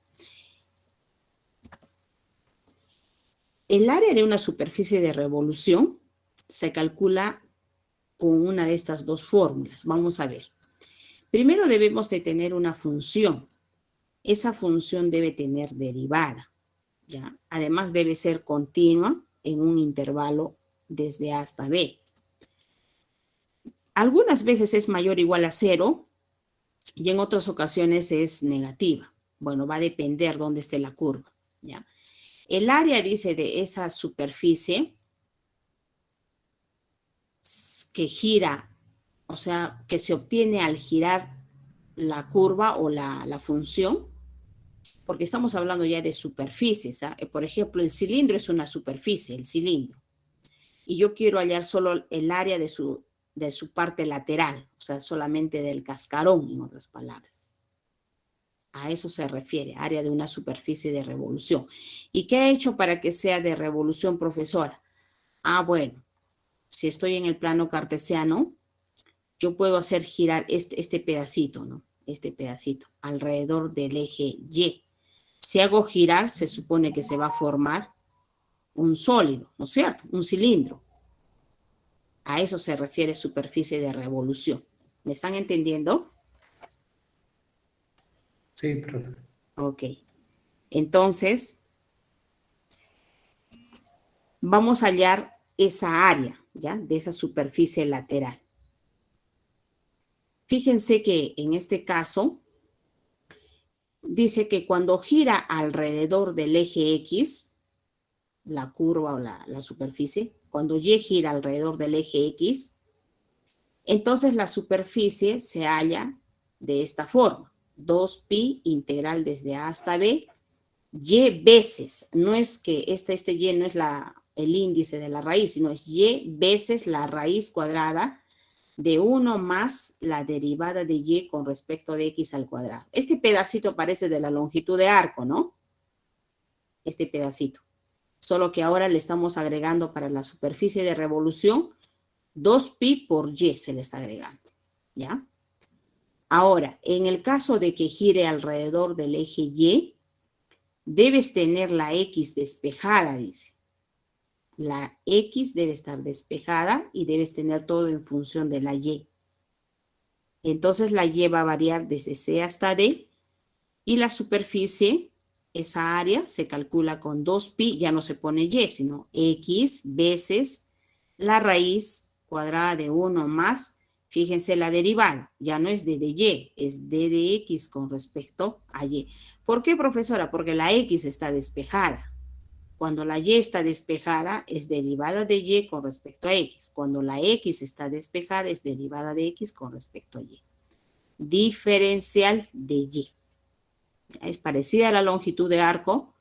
S1: El área de una superficie de revolución se calcula con una de estas dos fórmulas. Vamos a ver. Primero debemos de tener una función. Esa función debe tener derivada, ¿ya? Además debe ser continua en un intervalo desde A hasta B. Algunas veces es mayor o igual a 0 y en otras ocasiones es negativa. Bueno, va a depender dónde esté la curva, ¿ya? El área, dice, de esa superficie que gira, o sea, que se obtiene al girar la curva o la función, porque estamos hablando ya de superficies, ¿ah? Por ejemplo, el cilindro es una superficie, el cilindro, y yo quiero hallar solo el área de su parte lateral, o sea, solamente del cascarón, en otras palabras. A eso se refiere, área de una superficie de revolución. ¿Y qué he hecho para que sea de revolución, profesora? Ah, bueno, si estoy en el plano cartesiano, yo puedo hacer girar este pedacito, ¿no? Este pedacito alrededor del eje Y. Si hago girar, se supone que se va a formar un sólido, ¿no es cierto? Un cilindro. A eso se refiere superficie de revolución. ¿Me están entendiendo?
S9: Sí, profesor.
S1: Ok. Entonces, vamos a hallar esa área, ¿ya? De esa superficie lateral. Fíjense que en este caso, dice que cuando gira alrededor del eje X, la curva o la superficie, cuando Y gira alrededor del eje X, entonces la superficie se halla de esta forma. 2pi integral desde A hasta B, Y veces, no es que este Y no es el índice de la raíz, sino es Y veces la raíz cuadrada de 1 más la derivada de Y con respecto de X al cuadrado. Este pedacito parece de la longitud de arco, ¿no? Este pedacito. Solo que ahora le estamos agregando para la superficie de revolución 2pi por Y se le está agregando, ¿ya? Ahora, en el caso de que gire alrededor del eje Y, debes tener la X despejada, dice. La X debe estar despejada y debes tener todo en función de la Y. Entonces la Y va a variar desde C hasta D y la superficie, esa área, se calcula con 2pi, ya no se pone Y, sino X veces la raíz cuadrada de 1 más, fíjense la derivada, ya no es d de Y, es d de X con respecto a Y. ¿Por qué, profesora? Porque la X está despejada. Cuando la Y está despejada, es derivada de Y con respecto a X. Cuando la X está despejada, es derivada de X con respecto a Y. Diferencial de Y. Es parecida a la longitud de arco,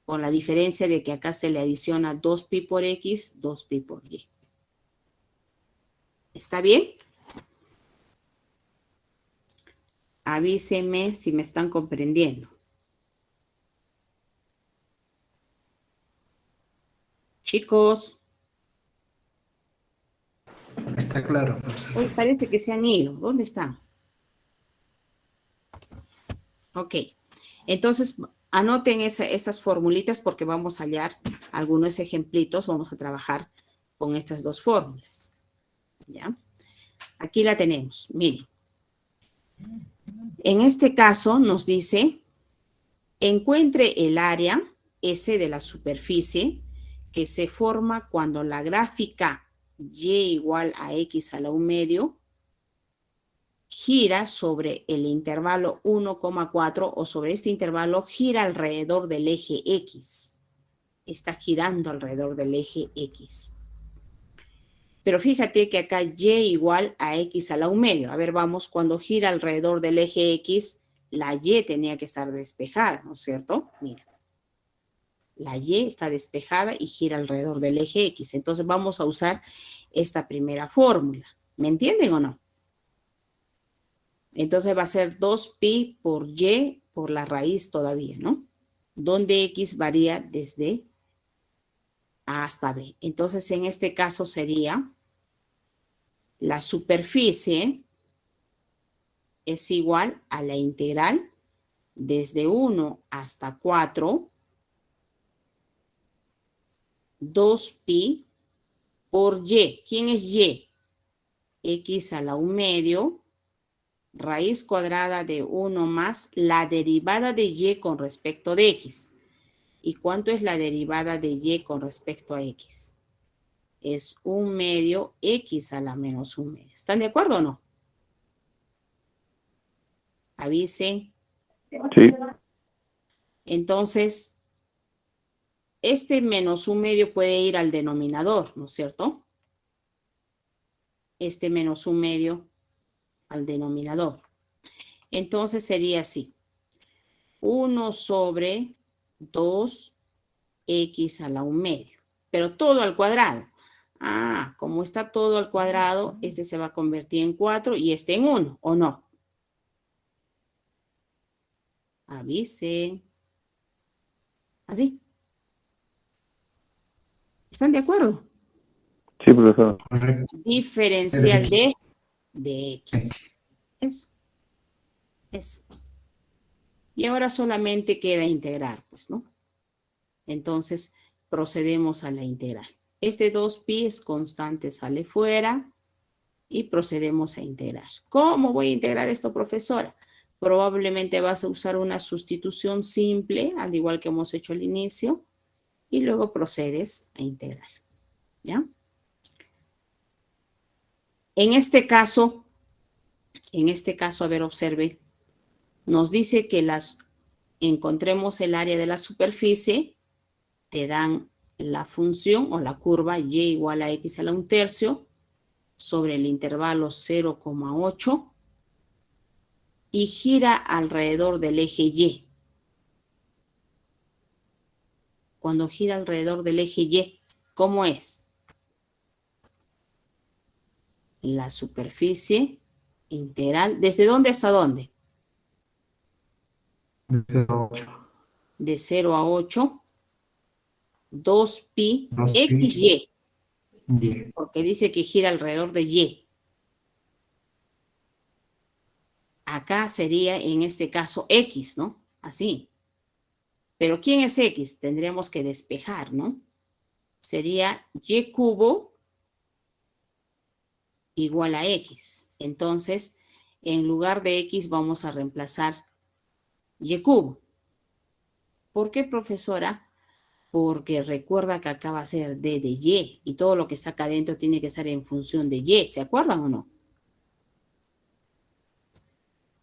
S1: con la diferencia de que acá se le adiciona 2pi por X, 2pi por Y. ¿Está bien? Avísenme si me están comprendiendo. Chicos.
S4: Está claro.
S1: Hoy parece que se han ido. ¿Dónde están? Ok. Entonces, anoten esas formulitas porque vamos a hallar algunos ejemplitos. Vamos a trabajar con estas dos fórmulas. ¿Ya? Aquí la tenemos. Miren. En este caso nos dice, encuentre el área S de la superficie que se forma cuando la gráfica Y igual a X a la 1/2 gira sobre el intervalo 1,4 o sobre este intervalo gira alrededor del eje X. Está girando alrededor del eje X. Pero fíjate que acá Y igual a X a la 1/2. A ver, vamos, cuando gira alrededor del eje X, la Y tenía que estar despejada, ¿no es cierto? Mira. La Y está despejada y gira alrededor del eje X. Entonces vamos a usar esta primera fórmula. ¿Me entienden o no? Entonces va a ser 2pi por Y por la raíz todavía, ¿no? Donde X varía desde A hasta B. Entonces en este caso sería la superficie es igual a la integral desde 1 hasta 4, 2pi por Y. ¿Quién es Y? X a la 1/2, raíz cuadrada de 1 más la derivada de Y con respecto de X. ¿Y cuánto es la derivada de Y con respecto a X? Es 1/2 X a la menos 1/2. ¿Están de acuerdo o no? Avisen.
S10: Sí.
S1: Entonces, este menos 1/2 puede ir al denominador, ¿no es cierto? Este menos 1/2 al denominador. Entonces sería así. 1 sobre 2x a la 1/2. Pero todo al cuadrado. Ah, como está todo al cuadrado, este se va a convertir en 4 y este en 1, ¿o no? Avise. Así. ¿Están de acuerdo?
S10: Sí, profesor.
S1: Diferencial de X. Eso. Eso. Y ahora solamente queda integrar, pues, ¿no? Entonces, procedemos a la integral. Este 2pi es constante, sale fuera y procedemos a integrar. ¿Cómo voy a integrar esto, profesora? Probablemente vas a usar una sustitución simple, al igual que hemos hecho al inicio, y luego procedes a integrar. ¿Ya? En este caso, a ver, observe, nos dice que encontremos el área de la superficie, te dan la función o la curva Y igual a X a la 1/3 sobre el intervalo 0,8 y gira alrededor del eje Y. Cuando gira alrededor del eje Y, ¿cómo es? La superficie integral, ¿desde dónde hasta dónde? De 0 a 8, 2pi XY, porque dice que gira alrededor de Y. Acá sería en este caso X, ¿no? Así. Pero ¿quién es X? Tendríamos que despejar, ¿no? Sería Y cubo igual a X. Entonces, en lugar de X vamos a reemplazar Y cubo. ¿Por qué, profesora? Porque recuerda que acá va a ser D de Y y todo lo que está acá adentro tiene que ser en función de Y. ¿Se acuerdan o no?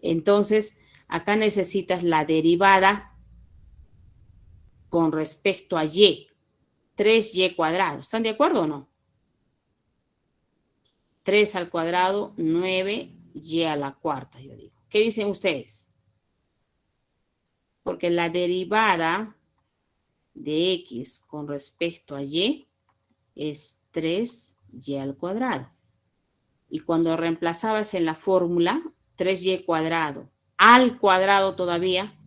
S1: Entonces, acá necesitas la derivada con respecto a Y. 3y cuadrado. ¿Están de acuerdo o no? 3 al cuadrado, 9y a la cuarta, yo digo. ¿Qué dicen ustedes? Porque la derivada de X con respecto a Y es 3y al cuadrado. Y cuando reemplazabas en la fórmula 3y cuadrado al cuadrado todavía,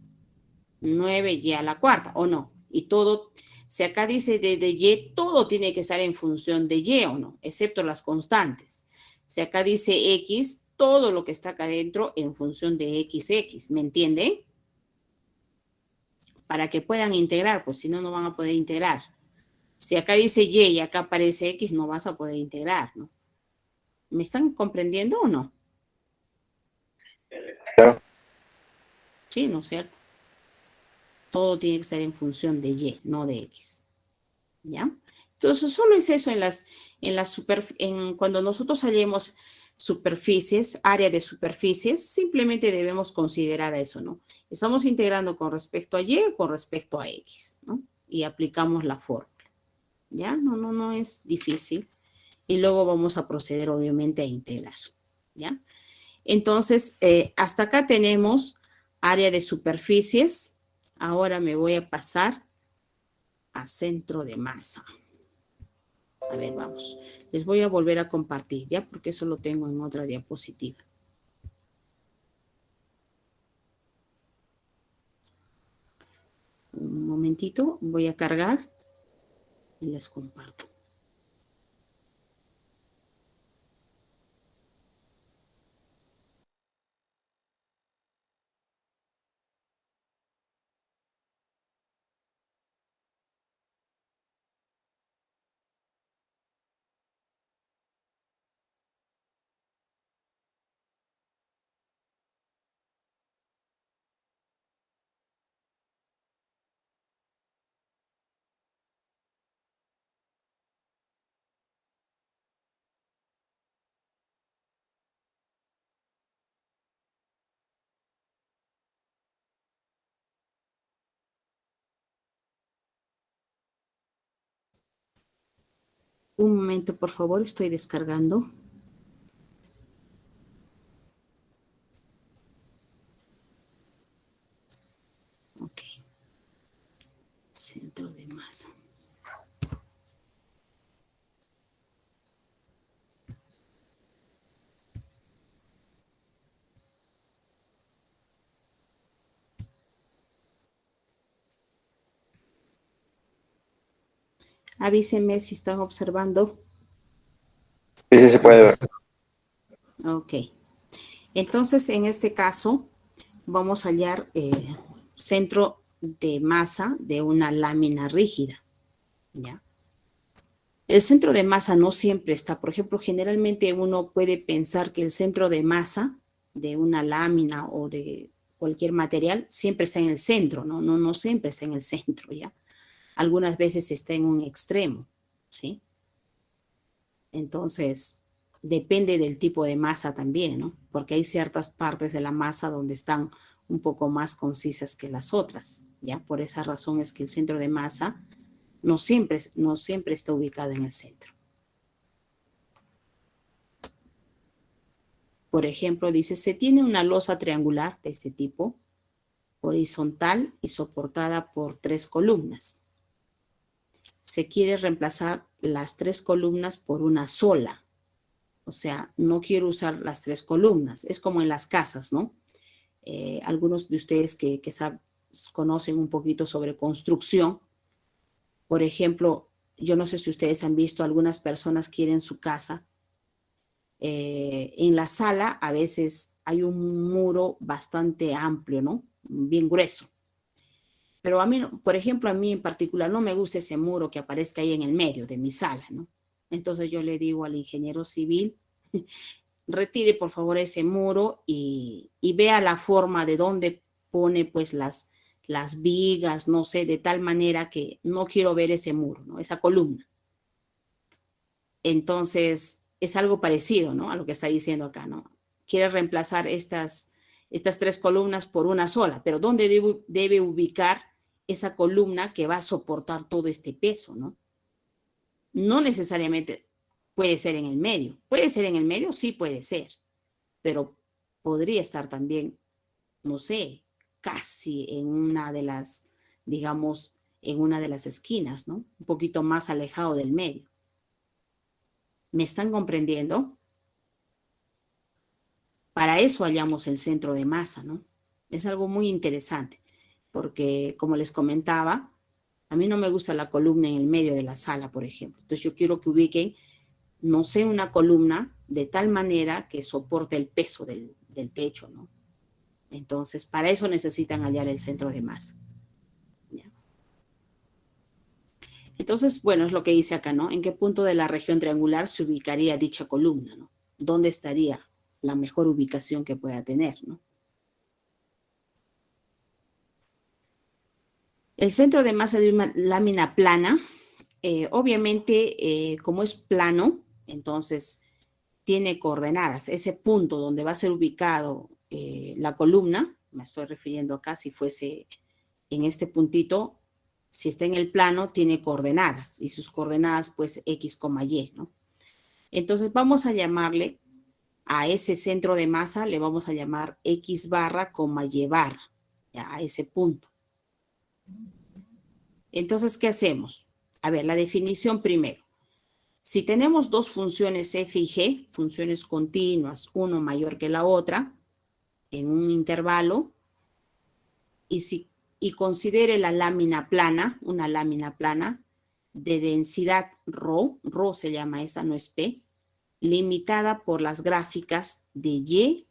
S1: 9y a la cuarta, ¿o no? Y todo, si acá dice de y, todo tiene que estar en función de y, ¿o no? Excepto las constantes. Si acá dice x, todo lo que está acá adentro en función de x, ¿me entienden? Para que puedan integrar, pues si no, no van a poder integrar. Si acá dice y acá aparece x, no vas a poder integrar, ¿no? ¿Me están comprendiendo o no?
S10: Claro.
S1: Sí, ¿no es cierto? Todo tiene que ser en función de y, no de x. ¿Ya? Entonces, solo es eso cuando nosotros hallemos superficies, área de superficies, simplemente debemos considerar eso, ¿no? Estamos integrando con respecto a y o con respecto a x, ¿no? Y aplicamos la fórmula. ¿Ya? No es difícil. Y luego vamos a proceder, obviamente, a integrar. ¿Ya? Entonces, hasta acá tenemos área de superficies. Ahora me voy a pasar a centro de masa. A ver, vamos. Les voy a volver a compartir, ¿ya? Porque eso lo tengo en otra diapositiva. Un momentito, voy a cargar y les comparto. Un momento, por favor, estoy descargando. Ok. Centro de masa. Avísenme si están observando.
S10: Sí, sí se puede ver.
S1: Ok. Entonces, en este caso, vamos a hallar centro de masa de una lámina rígida. ¿Ya? El centro de masa no siempre está. Por ejemplo, generalmente uno puede pensar que el centro de masa de una lámina o de cualquier material siempre está en el centro, ¿no? No siempre está en el centro, ¿ya? Algunas veces está en un extremo, ¿sí? Entonces, depende del tipo de masa también, ¿no? Porque hay ciertas partes de la masa donde están un poco más concisas que las otras, ¿ya? Por esa razón es que el centro de masa no siempre está ubicado en el centro. Por ejemplo, dice, se tiene una losa triangular de este tipo, horizontal y soportada por 3 columnas. Se quiere reemplazar las 3 columnas por una sola. O sea, no quiero usar las 3 columnas. Es como en las casas, ¿no? Algunos de ustedes que conocen un poquito sobre construcción, por ejemplo, yo no sé si ustedes han visto, algunas personas quieren su casa. En la sala a veces hay un muro bastante amplio, ¿no? Bien grueso. Pero a mí, por ejemplo, a mí en particular no me gusta ese muro que aparezca ahí en el medio de mi sala, ¿no? Entonces yo le digo al ingeniero civil, retire por favor ese muro y vea la forma de dónde pone pues las vigas, no sé, de tal manera que no quiero ver ese muro, ¿no? Esa columna. Entonces, es algo parecido, ¿no? A lo que está diciendo acá, ¿no? Quiere reemplazar estas 3 columnas por una sola, pero ¿dónde debe ubicar esa columna que va a soportar todo este peso, ¿no? No necesariamente puede ser en el medio. ¿Puede ser en el medio? Sí puede ser, pero podría estar también, no sé, casi en una de las, digamos, en una de las esquinas, ¿no? Un poquito más alejado del medio. ¿Me están comprendiendo? para eso hallamos el centro de masa, ¿no? Es algo muy interesante, porque como les comentaba, a mí no me gusta la columna en el medio de la sala, por ejemplo. Entonces yo quiero que ubiquen, no sé, una columna de tal manera que soporte el peso del techo, ¿no? Entonces, para eso necesitan hallar el centro de masa. ¿Ya? Entonces, bueno, es lo que dice acá, ¿no? ¿En qué punto de la región triangular se ubicaría dicha columna, ¿no? ¿Dónde estaría la mejor ubicación que pueda tener, ¿no? El centro de masa de una lámina plana, obviamente, como es plano, entonces tiene coordenadas. Ese punto donde va a ser ubicado la columna, me estoy refiriendo acá, si fuese en este puntito, si está en el plano, tiene coordenadas, y sus coordenadas, pues, X, Y, ¿no? Entonces, vamos a llamarle a ese centro de masa, le vamos a llamar X barra, Y barra, ya, a ese punto. Entonces, ¿qué hacemos? A ver, la definición primero. Si tenemos dos funciones f y g, funciones continuas, uno mayor que la otra, en un intervalo, y considere la lámina plana, una lámina plana de densidad ρ se llama esa, no es P, limitada por las gráficas de Y,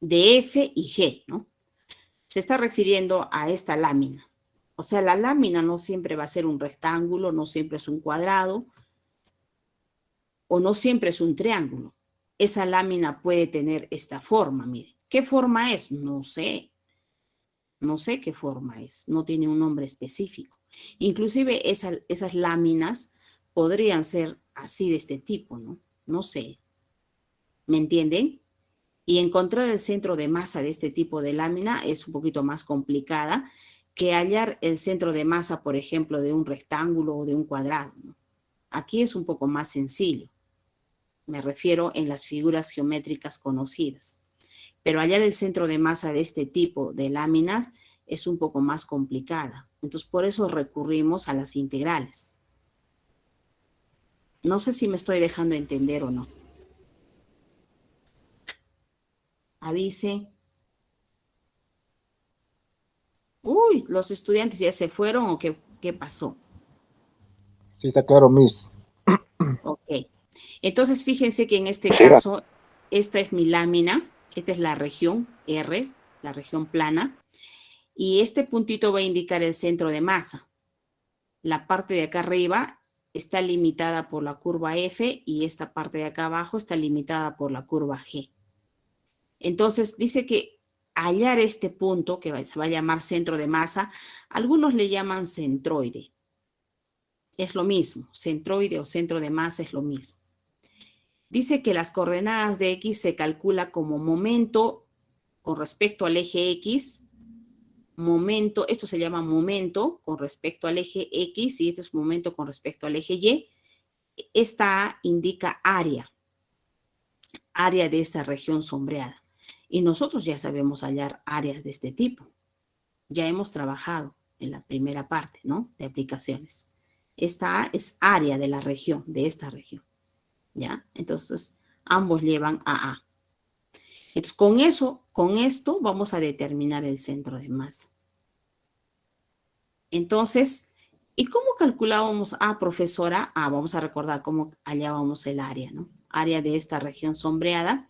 S1: de F y G, ¿no? Se está refiriendo a esta lámina. O sea, la lámina no siempre va a ser un rectángulo, no siempre es un cuadrado, o no siempre es un triángulo. Esa lámina puede tener esta forma, mire. ¿Qué forma es? No sé. No sé qué forma es. No tiene un nombre específico. Inclusive esas láminas podrían ser así de este tipo, ¿no? No sé. ¿Me entienden? Y encontrar el centro de masa de este tipo de lámina es un poquito más complicada que hallar el centro de masa, por ejemplo, de un rectángulo o de un cuadrado, ¿no? Aquí es un poco más sencillo. Me refiero en las figuras geométricas conocidas. Pero hallar el centro de masa de este tipo de láminas es un poco más complicada. Entonces, por eso recurrimos a las integrales. No sé si me estoy dejando entender o no. Avise. Uy, ¿los estudiantes ya se fueron o qué pasó?
S11: Sí, está claro, Miss.
S1: Ok. Entonces, fíjense que en este caso, esta es mi lámina, esta es la región R, la región plana, y este puntito va a indicar el centro de masa. La parte de acá arriba está limitada por la curva F y esta parte de acá abajo está limitada por la curva G. Entonces, dice que hallar este punto, que se va a llamar centro de masa, algunos le llaman centroide. Es lo mismo, centroide o centro de masa es lo mismo. Dice que las coordenadas de X se calcula como momento con respecto al eje X, momento, esto se llama momento con respecto al eje X y este es momento con respecto al eje Y. Esta A indica área de esa región sombreada. Y nosotros ya sabemos hallar áreas de este tipo. Ya hemos trabajado en la primera parte, ¿no? De aplicaciones. Esta A es área de la región, de esta región. ¿Ya? Entonces, ambos llevan a A. Entonces, con esto vamos a determinar el centro de masa. Entonces, ¿y cómo calculábamos A, profesora? Vamos a recordar cómo hallábamos el área, ¿no? Área de esta región sombreada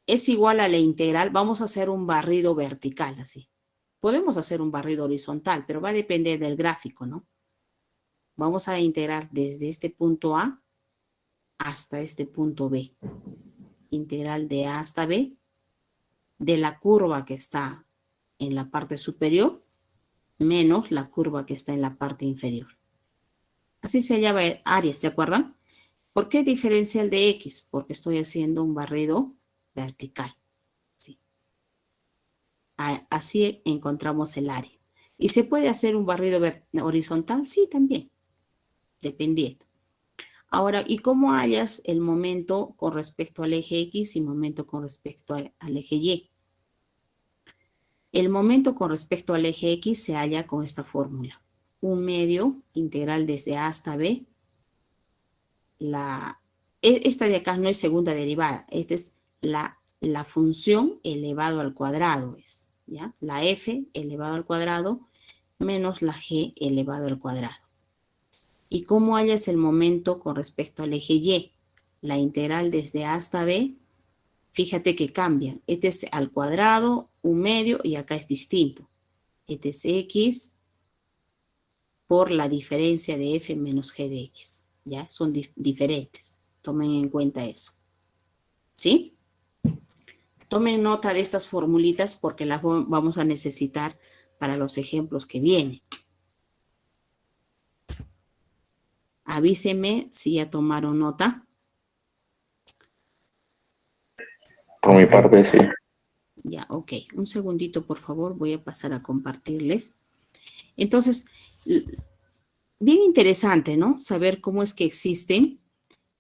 S1: es igual a la integral. Vamos a hacer un barrido vertical, así. Podemos hacer un barrido horizontal, pero va a depender del gráfico, ¿no? Vamos a integrar desde este punto A hasta este punto B. Integral de A hasta B de la curva que está en la parte superior menos la curva que está en la parte inferior. Así se llama el área, ¿se acuerdan? ¿Por qué diferencial de X? Porque estoy haciendo un barrido vertical. ¿Sí? Así encontramos el área. ¿Y se puede hacer un barrido horizontal? Sí, también, dependiendo. Ahora, ¿y cómo hallas el momento con respecto al eje X y momento con respecto al eje Y? El momento con respecto al eje X se halla con esta fórmula. Un medio integral desde A hasta B. Esta de acá no es segunda derivada. Esta es la la función elevado al cuadrado es, ¿ya? La f elevado al cuadrado menos la g elevado al cuadrado. ¿Y cómo hallas el momento con respecto al eje y? La integral desde a hasta b, fíjate que cambian. Este es al cuadrado, un medio, y acá es distinto. Este es x por la diferencia de f menos g de x. ¿Ya? Son diferentes. Tomen en cuenta eso. ¿Sí? Tomen nota de estas formulitas porque las vamos a necesitar para los ejemplos que vienen. Avísenme si ya tomaron nota.
S10: Por mi parte, sí.
S1: Ya, ok. Un segundito, por favor. Voy a pasar a compartirles. Entonces, bien interesante, ¿no? Saber cómo es que existen,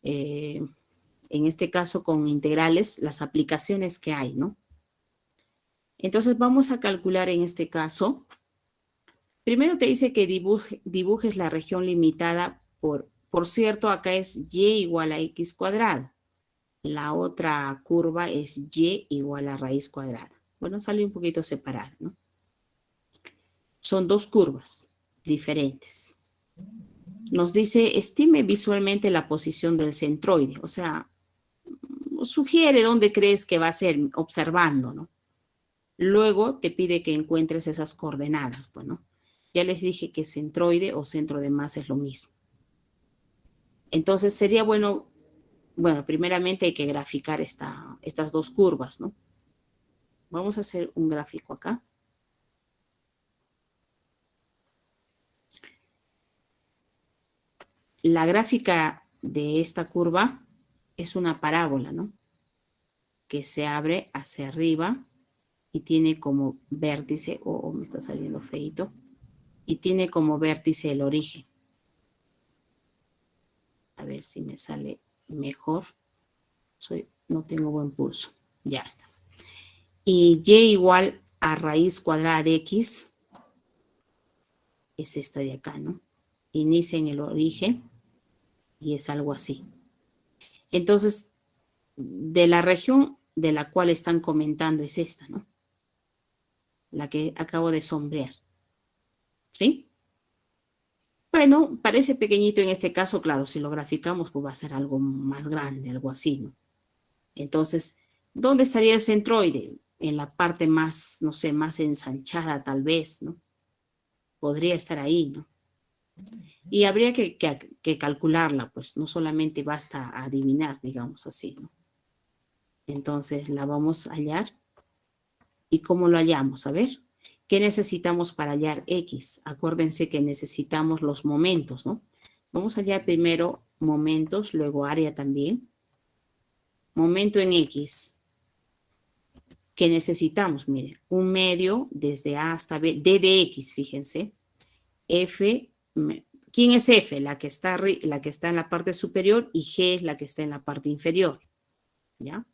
S1: en este caso con integrales, las aplicaciones que hay, ¿no? Entonces, vamos a calcular en este caso. Primero te dice que dibujes la región limitada por cierto, acá es y igual a x cuadrado. La otra curva es y igual a raíz cuadrada. Bueno, sale un poquito separada, ¿no? Son dos curvas diferentes. Nos dice, estime visualmente la posición del centroide. O sea, sugiere dónde crees que va a ser, observando, ¿no? Luego te pide que encuentres esas coordenadas, pues, ¿no? Ya les dije que centroide o centro de masa es lo mismo. Entonces sería bueno, primeramente hay que graficar estas dos curvas, ¿no? Vamos a hacer un gráfico acá. La gráfica de esta curva es una parábola, ¿no? Que se abre hacia arriba y tiene como vértice, me está saliendo feíto, y tiene como vértice el origen. A ver si me sale mejor. No tengo buen pulso. Ya está. Y y igual a raíz cuadrada de x es esta de acá, ¿no? Inicia en el origen y es algo así. Entonces, de la región de la cual están comentando es esta, ¿no? La que acabo de sombrear. ¿Sí? Bueno, parece pequeñito en este caso, claro, si lo graficamos, pues va a ser algo más grande, algo así, ¿no? Entonces, ¿dónde estaría el centroide? En la parte más, no sé, más ensanchada tal vez, ¿no? Podría estar ahí, ¿no? Y habría que calcularla, pues no solamente basta adivinar, digamos así, ¿no? Entonces la vamos a hallar. ¿Y cómo lo hallamos? A ver, ¿qué necesitamos para hallar X? Acuérdense que necesitamos los momentos, ¿no? Vamos a hallar primero momentos, luego área también. Momento en X. ¿Qué necesitamos? Miren, un medio desde A hasta B, D de X, fíjense. F, ¿quién es F? La que está en la parte superior, y G es la que está en la parte inferior. ¿Ya?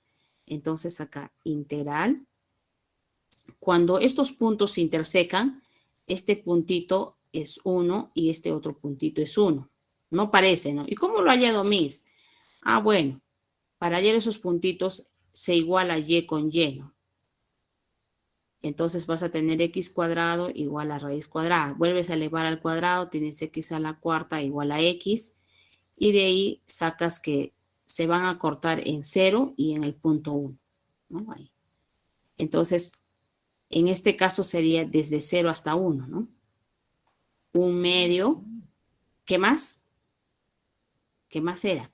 S1: Entonces acá, integral. Cuando estos puntos se intersecan, este puntito es 1 y este otro puntito es 1. No parece, ¿no? ¿Y cómo lo ha hallado Miss? Ah, bueno, para hallar esos puntitos se iguala y con y, ¿no? Entonces vas a tener x cuadrado igual a raíz cuadrada. Vuelves a elevar al cuadrado, tienes x a la cuarta igual a x. Y de ahí sacas que se van a cortar en 0 y en el punto 1, ¿no? Ahí. Entonces, en este caso sería desde 0 hasta 1, ¿no? Un medio. ¿Qué más? ¿Qué más era?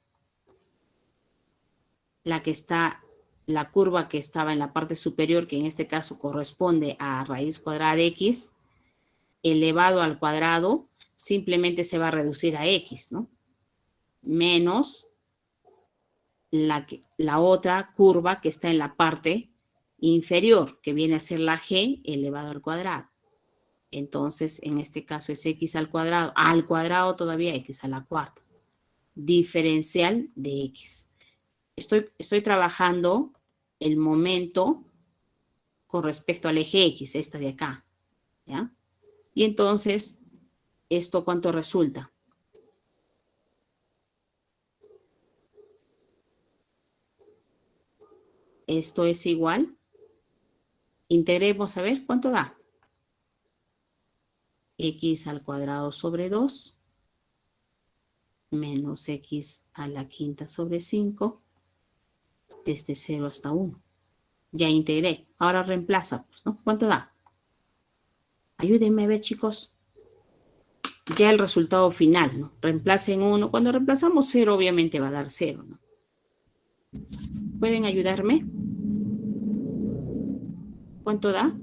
S1: La curva que estaba en la parte superior, que en este caso corresponde a raíz cuadrada de x, elevado al cuadrado, simplemente se va a reducir a x, ¿no? Menos la otra curva que está en la parte inferior, que viene a ser la g elevado al cuadrado. Entonces, en este caso es x al cuadrado todavía x a la cuarta. Diferencial de x. Estoy trabajando el momento con respecto al eje X, esta de acá, ¿ya? Y entonces, ¿esto cuánto resulta? Esto es igual. Integremos a ver cuánto da. X al cuadrado sobre 2 menos x a la quinta sobre 5 desde 0 hasta 1. Ya integré. Ahora reemplaza, pues, ¿no? ¿Cuánto da? Ayúdenme a ver, chicos. Ya el resultado final, ¿no? Reemplacen 1. Cuando reemplazamos 0, obviamente va a dar 0, ¿no? ¿Pueden ayudarme? ¿Cuánto da?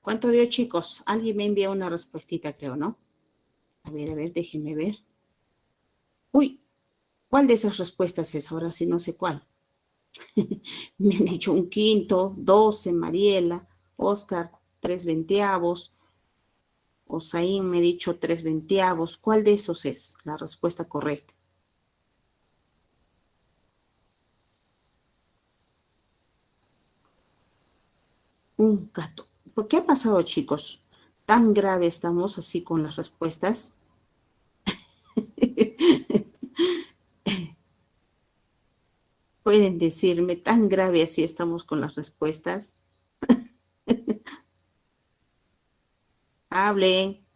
S1: ¿Cuánto dio, chicos? Alguien me envía una respuestita, creo, ¿no? A ver, déjenme ver. Uy, ¿cuál de esas respuestas es? Ahora sí no sé cuál. Me han dicho 1/5, 12, Mariela, Oscar, 3/20. Osaín me ha dicho 3/20. ¿Cuál de esos es la respuesta correcta? Un gato. ¿Por qué ha pasado, chicos? ¿Tan grave estamos así con las respuestas? ¿Pueden decirme tan grave así estamos con las respuestas? Hablen.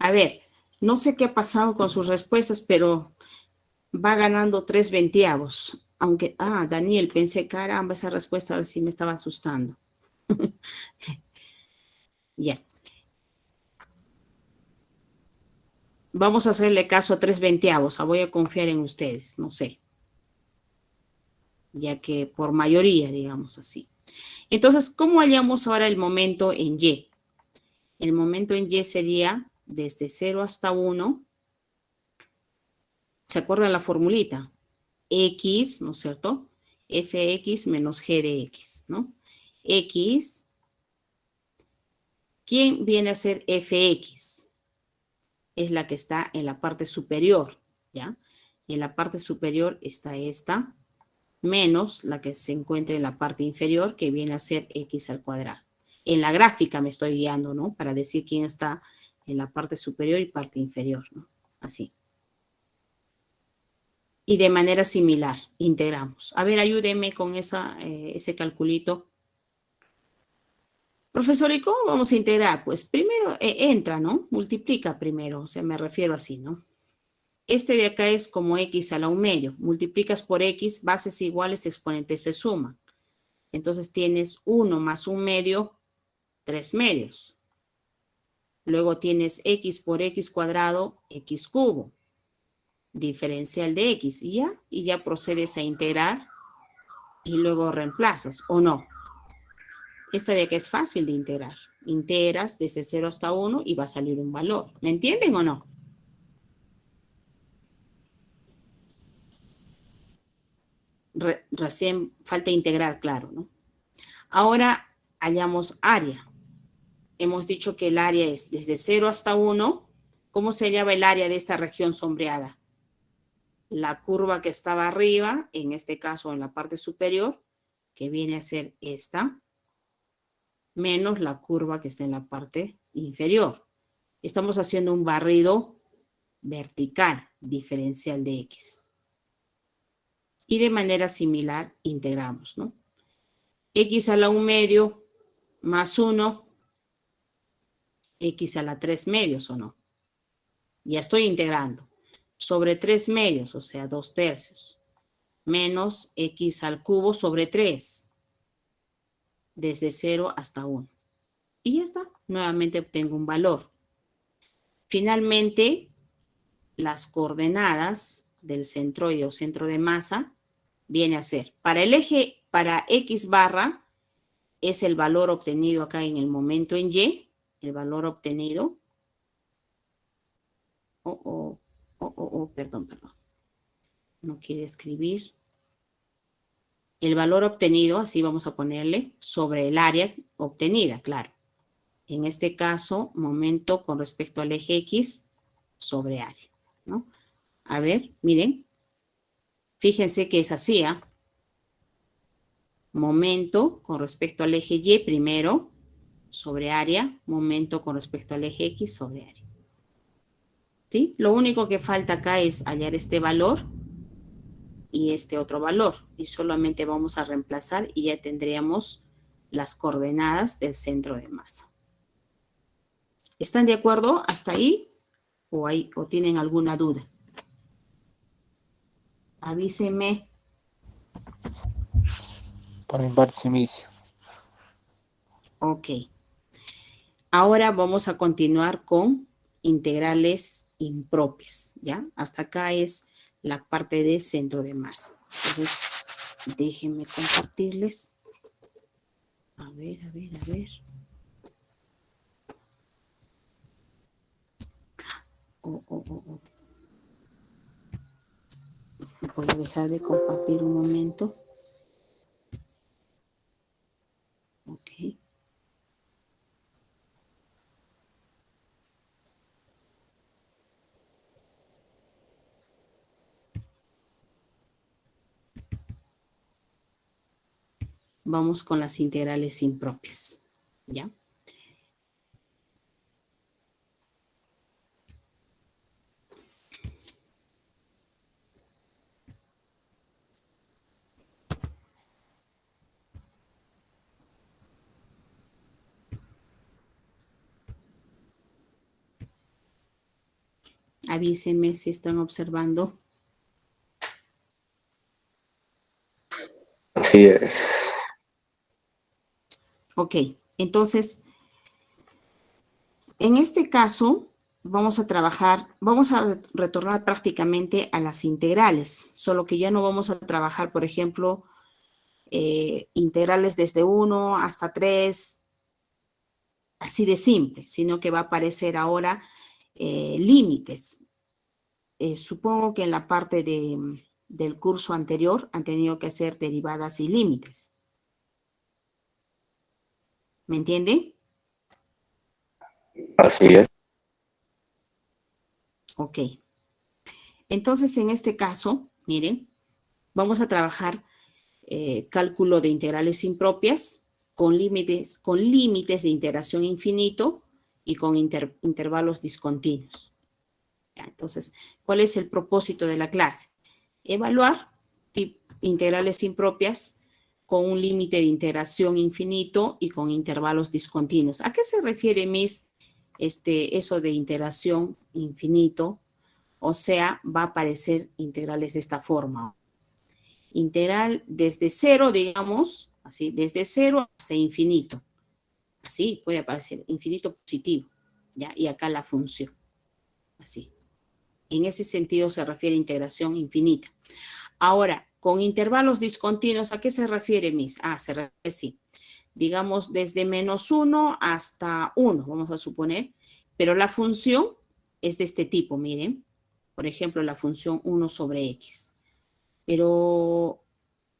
S1: A ver, no sé qué ha pasado con sus respuestas, pero va ganando 3/20. Aunque, Daniel, pensé, caramba, esa respuesta ahora sí me estaba asustando. Ya. Vamos a hacerle caso a 3/20. Voy a confiar en ustedes, no sé. Ya que por mayoría, digamos así. Entonces, ¿cómo hallamos ahora el momento en Y? El momento en Y sería desde 0 hasta 1. ¿Se acuerdan la formulita? X, ¿no es cierto? Fx menos g de x, ¿no? X, ¿quién viene a ser fx? Es la que está en la parte superior, ¿ya? En la parte superior está esta, menos la que se encuentra en la parte inferior, que viene a ser x al cuadrado. En la gráfica me estoy guiando, ¿no? Para decir quién está en la parte superior y parte inferior, ¿no? Así. Y de manera similar, integramos. A ver, ayúdenme con ese calculito. Profesor, ¿y cómo vamos a integrar? Pues primero entra, ¿no? Multiplica primero, o sea, me refiero así, ¿no? Este de acá es como x a la 1/2. Multiplicas por x, bases iguales, exponentes se suman. Entonces tienes 1 más 1/2, 3/2. Luego tienes x por x cuadrado, x cubo. Diferencial de x, y ya procedes a integrar y luego reemplazas, ¿o no? Esta de acá es fácil de integrar. Integras desde 0 hasta 1 y va a salir un valor. ¿Me entienden o no? Recién falta integrar, claro, ¿no? Ahora hallamos área. Hemos dicho que el área es desde 0 hasta 1. ¿Cómo se llama el área de esta región sombreada? La curva que estaba arriba, en este caso en la parte superior, que viene a ser esta, menos la curva que está en la parte inferior. Estamos haciendo un barrido vertical, diferencial de x. Y de manera similar integramos, ¿no? X a la 1 medio más 1, x a la 3 medios, ¿o no? Ya estoy integrando. Sobre 3 medios, o sea, 2 tercios, menos x al cubo sobre 3, desde 0 hasta 1. Y ya está. Nuevamente obtengo un valor. Finalmente, las coordenadas del centroide o centro de masa viene a ser, para el eje, para x barra, es el valor obtenido acá en el momento en y, el valor obtenido. Perdón. No quiere escribir. El valor obtenido, así vamos a ponerle, sobre el área obtenida, claro. En este caso, momento con respecto al eje X sobre área, ¿no? A ver, miren. Fíjense que es así, ¿ah? Momento con respecto al eje Y primero sobre área, momento con respecto al eje X sobre área. ¿Sí? Lo único que falta acá es hallar este valor y este otro valor. Y solamente vamos a reemplazar y ya tendríamos las coordenadas del centro de masa. ¿Están de acuerdo hasta ahí? ¿O tienen alguna duda? Avísenme.
S11: Por mi parte se me dice.
S1: Ok. Ahora vamos a continuar con integrales impropias, ¿ya? Hasta acá es la parte de centro de masa. Entonces, déjenme compartirles. A ver. Voy a dejar de compartir un momento. Ok. Vamos con las integrales impropias, ¿ya? Avísenme si están observando.
S10: Así es.
S1: Ok, entonces, en este caso, vamos a trabajar, vamos a retornar prácticamente a las integrales, solo que ya no vamos a trabajar, por ejemplo, integrales desde 1 hasta 3, así de simple, sino que va a aparecer ahora límites. Supongo que en la parte del curso anterior han tenido que hacer derivadas y límites. ¿Me entienden?
S10: Así es.
S1: Ok. Entonces, en este caso, miren, vamos a trabajar cálculo de integrales impropias con límites de integración infinito y con intervalos discontinuos. ¿Ya? Entonces, ¿cuál es el propósito de la clase? Evaluar integrales impropias con un límite de integración infinito y con intervalos discontinuos. ¿A qué se refiere, Miss, eso de integración infinito? O sea, va a aparecer integrales de esta forma. Integral desde 0, digamos, así, desde 0 hasta infinito. Así puede aparecer, infinito positivo, ¿ya? Y acá la función, así. En ese sentido se refiere a integración infinita. Ahora, con intervalos discontinuos, ¿a qué se refiere, Miss? Se refiere así. Digamos, desde -1 hasta 1, vamos a suponer, pero la función es de este tipo, miren. Por ejemplo, la función 1 sobre x. Pero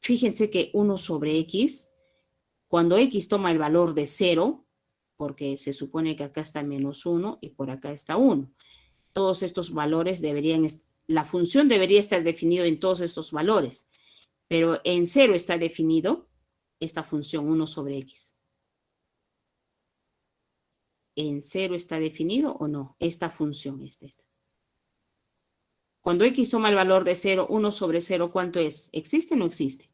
S1: fíjense que 1 sobre x, cuando x toma el valor de 0, porque se supone que acá está -1 y por acá está 1. Todos estos valores la función debería estar definida en todos estos valores, pero en 0 está definido esta función 1 sobre x. ¿en cero está definido o no? Esta función es esta. Cuando x toma el valor de 0, 1 sobre 0, ¿cuánto es? ¿Existe o no existe?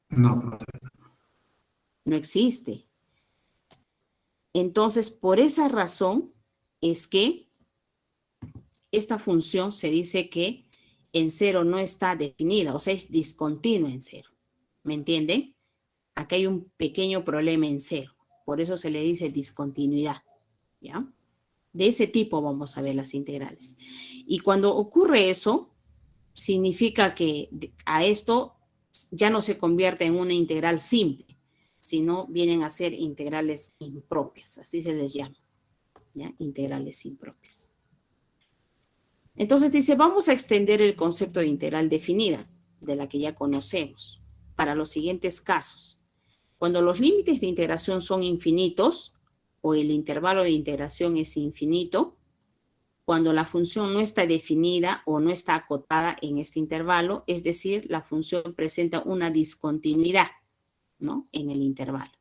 S7: No, profesora.
S1: No existe. Entonces, por esa razón es que esta función se dice que en 0 no está definida, o sea, es discontinua en 0. ¿Me entienden? Aquí hay un pequeño problema en 0. Por eso se le dice discontinuidad. ¿Ya? De ese tipo vamos a ver las integrales. Y cuando ocurre eso, significa que a esto ya no se convierte en una integral simple, sino vienen a ser integrales impropias, así se les llama, ¿ya? Integrales impropias. Entonces dice, vamos a extender el concepto de integral definida, de la que ya conocemos, para los siguientes casos. Cuando los límites de integración son infinitos, o el intervalo de integración es infinito, cuando la función no está definida o no está acotada en este intervalo, es decir, la función presenta una discontinuidad, ¿no? En el intervalo.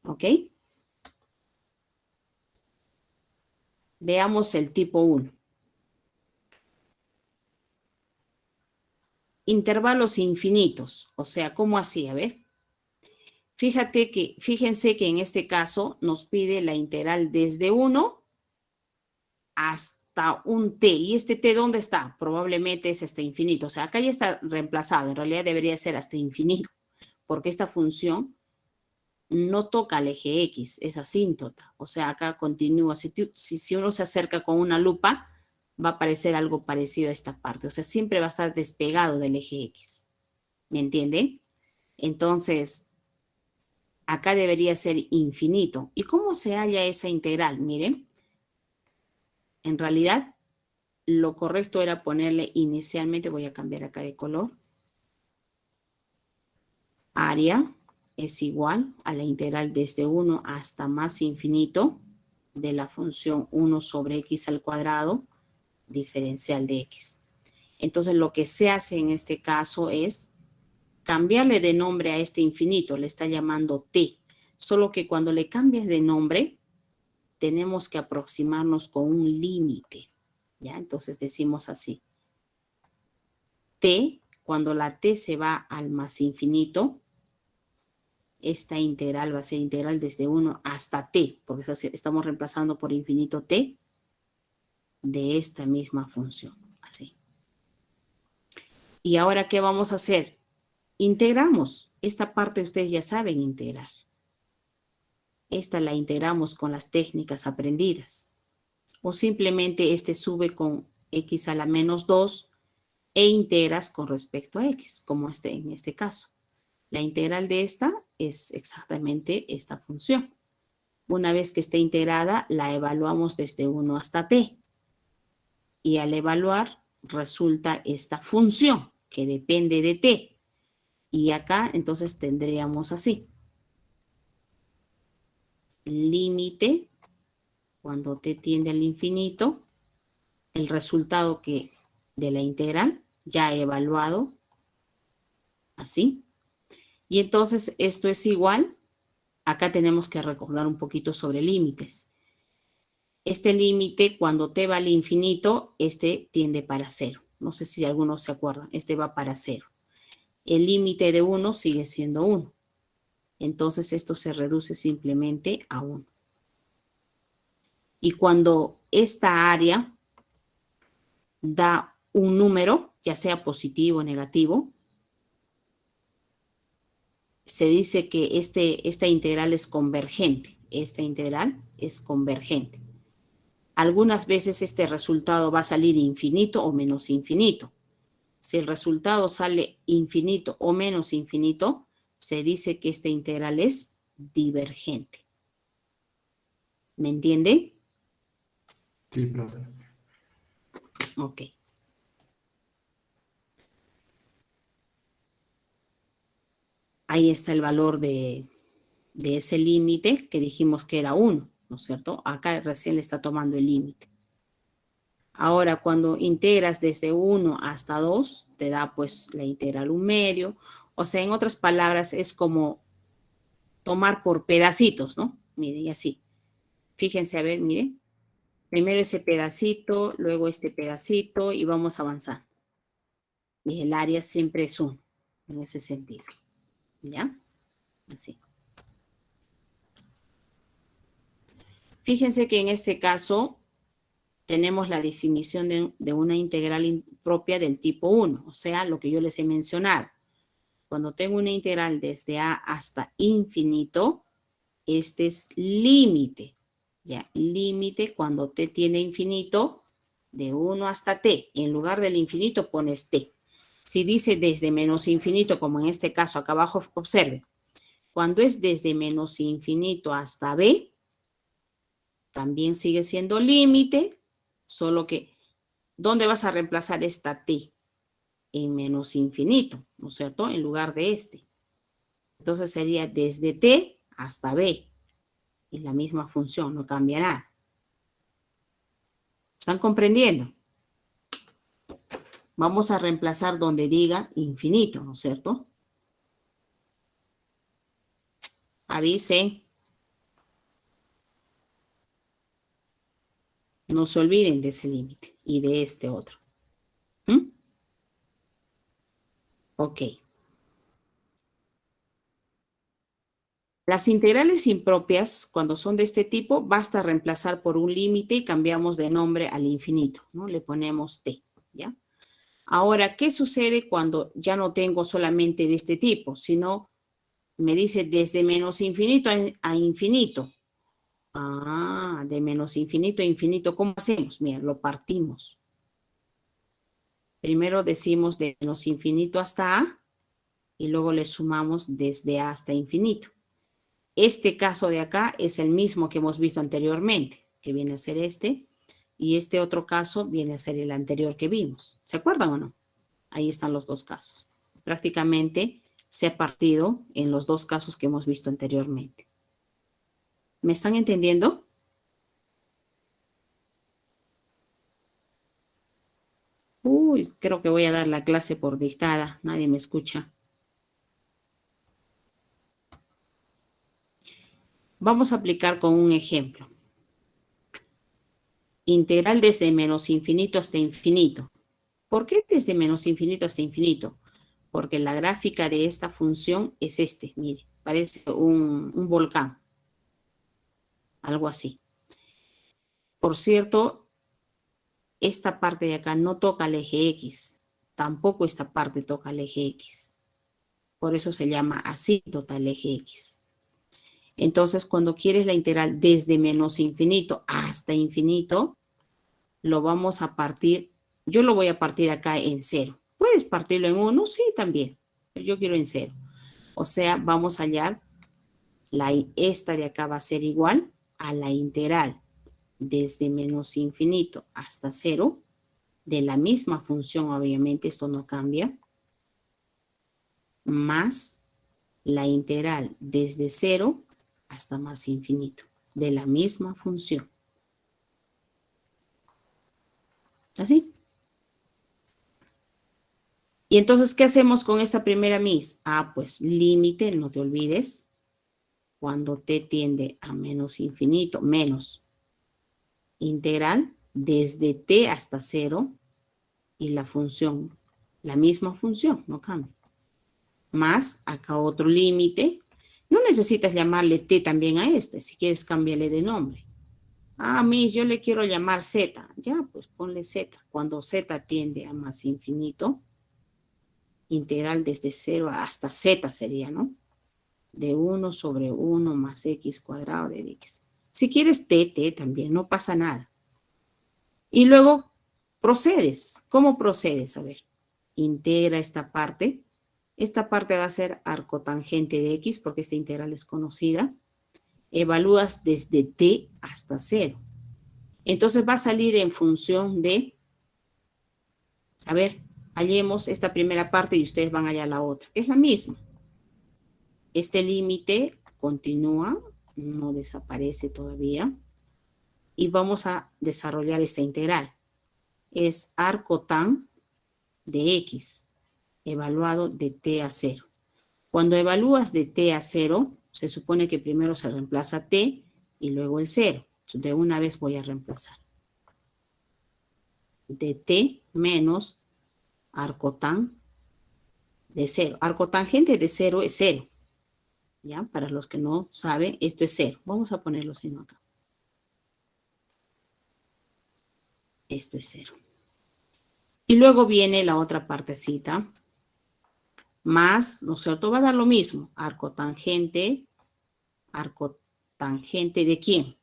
S1: ¿Ok? Veamos el tipo 1. Intervalos infinitos, o sea, ¿cómo así? A ver. Fíjense que en este caso nos pide la integral desde 1 hasta un t. ¿Y este t dónde está? Probablemente es hasta infinito. O sea, acá ya está reemplazado. En realidad debería ser hasta infinito, porque esta función no toca al eje X, es asíntota. O sea, acá continúa. Si uno se acerca con una lupa, va a aparecer algo parecido a esta parte. O sea, siempre va a estar despegado del eje X. ¿Me entienden? Entonces, acá debería ser infinito. ¿Y cómo se halla esa integral? Miren, en realidad lo correcto era ponerle inicialmente, voy a cambiar acá de color, área es igual a la integral desde 1 hasta más infinito de la función 1 sobre x al cuadrado diferencial de x. Entonces lo que se hace en este caso es cambiarle de nombre a este infinito, le está llamando t, solo que cuando le cambies de nombre tenemos que aproximarnos con un límite, ¿ya? Entonces decimos así, t, cuando la t se va al más infinito, esta integral va a ser integral desde 1 hasta t, porque estamos reemplazando por infinito t de esta misma función, así. ¿Y ahora qué vamos a hacer? Integramos. Esta parte ustedes ya saben integrar. Esta la integramos con las técnicas aprendidas. O simplemente este sube con x a la menos 2 e integras con respecto a x, como en este caso. La integral de esta es exactamente esta función. Una vez que esté integrada, la evaluamos desde 1 hasta t. Y al evaluar, resulta esta función que depende de t. Y acá, entonces, tendríamos así. Límite, cuando t tiende al infinito, el resultado de la integral, ya evaluado, así. Y entonces esto es igual, acá tenemos que recordar un poquito sobre límites. Este límite, cuando t va al infinito, este tiende para 0. No sé si algunos se acuerdan, este va para 0. El límite de 1 sigue siendo 1. Entonces esto se reduce simplemente a 1. Y cuando esta área da un número, ya sea positivo o negativo, se dice que esta integral es convergente. Esta integral es convergente. Algunas veces este resultado va a salir infinito o menos infinito. Si el resultado sale infinito o menos infinito, se dice que esta integral es divergente. ¿Me entiende?
S7: Sí, profesor.
S1: Ok. Ahí está el valor de ese límite que dijimos que era 1, ¿no es cierto? Acá recién le está tomando el límite. Ahora, cuando integras desde 1 hasta 2, te da pues la integral 1 medio. O sea, en otras palabras, es como tomar por pedacitos, ¿no? Mire, y así. Fíjense, a ver, mire. Primero ese pedacito, luego este pedacito y vamos avanzando. Y el área siempre es 1, en ese sentido. ¿Ya? Así. Fíjense que en este caso tenemos la definición de una integral propia del tipo 1, o sea, lo que yo les he mencionado. Cuando tengo una integral desde a hasta infinito, este es límite. Ya, límite cuando t tiene infinito, de 1 hasta t. En lugar del infinito pones t. Si dice desde menos infinito, como en este caso acá abajo, observen. Cuando es desde menos infinito hasta b, también sigue siendo límite, solo que, ¿dónde vas a reemplazar esta t? En menos infinito, ¿no es cierto? En lugar de este. Entonces sería desde t hasta b. Y la misma función, no cambia nada. ¿Están comprendiendo? Vamos a reemplazar donde diga infinito, ¿no es cierto? Avisen. No se olviden de ese límite y de este otro. ¿Mm? Ok. Las integrales impropias, cuando son de este tipo, basta reemplazar por un límite y cambiamos de nombre al infinito, ¿no? Le ponemos t, ¿ya? Ahora, ¿qué sucede cuando ya no tengo solamente de este tipo, sino me dice desde menos infinito a infinito? Ah, de menos infinito a infinito, ¿cómo hacemos? Mira, lo partimos. Primero decimos de menos infinito hasta a y luego le sumamos desde a hasta infinito. Este caso de acá es el mismo que hemos visto anteriormente, que viene a ser este, y este otro caso viene a ser el anterior que vimos. ¿Se acuerdan o no? Ahí están los dos casos. Prácticamente se ha partido en los dos casos que hemos visto anteriormente. ¿Me están entendiendo? Uy, creo que voy a dar la clase por dictada. Nadie me escucha. Vamos a aplicar con un ejemplo. Integral desde menos infinito hasta infinito. ¿Por qué desde menos infinito hasta infinito? Porque la gráfica de esta función es este, mire, parece un volcán. Algo así. Por cierto, esta parte de acá no toca el eje X. Tampoco esta parte toca el eje X. Por eso se llama asíntota el eje X. Entonces, cuando quieres la integral desde menos infinito hasta infinito, lo vamos a partir, yo lo voy a partir acá en 0. ¿Puedes partirlo en 1? Sí, también. Pero yo quiero en 0. O sea, vamos a hallar, esta de acá va a ser igual a la integral desde menos infinito hasta 0, de la misma función, obviamente, esto no cambia, más la integral desde 0 hasta más infinito, de la misma función. ¿Así? Y entonces, ¿qué hacemos con esta primera mis? Ah, pues límite, no te olvides, cuando t tiende a menos infinito, menos integral desde t hasta 0 y la función, la misma función, no cambia. Más acá otro límite. No necesitas llamarle t también a este, si quieres cámbiale de nombre. Ah, mis, yo le quiero llamar z. Ya, pues ponle z. Cuando z tiende a más infinito, integral desde 0 hasta z sería, ¿no? De 1 sobre 1 más x cuadrado de x. Si quieres t también, no pasa nada. Y luego procedes. ¿Cómo procedes? A ver, integra esta parte. Esta parte va a ser arcotangente de x porque esta integral es conocida. Evalúas desde t hasta 0. Entonces va a salir en función de, a ver, hallemos esta primera parte y ustedes van a hallar la otra, que es la misma. Este límite continúa, no desaparece todavía. Y vamos a desarrollar esta integral. Es arcotán de x, evaluado de t a 0. Cuando evalúas de t a 0, Se supone que primero se reemplaza t y luego el 0. De una vez voy a reemplazar. De t menos arcotán de 0. Arcotangente de 0 es 0. ¿Ya? Para los que no saben, esto es 0. Vamos a ponerlo sino acá. Esto es 0. Y luego viene la otra partecita. Más, ¿no es cierto? Va a dar lo mismo. Arcotangente ¿de quién?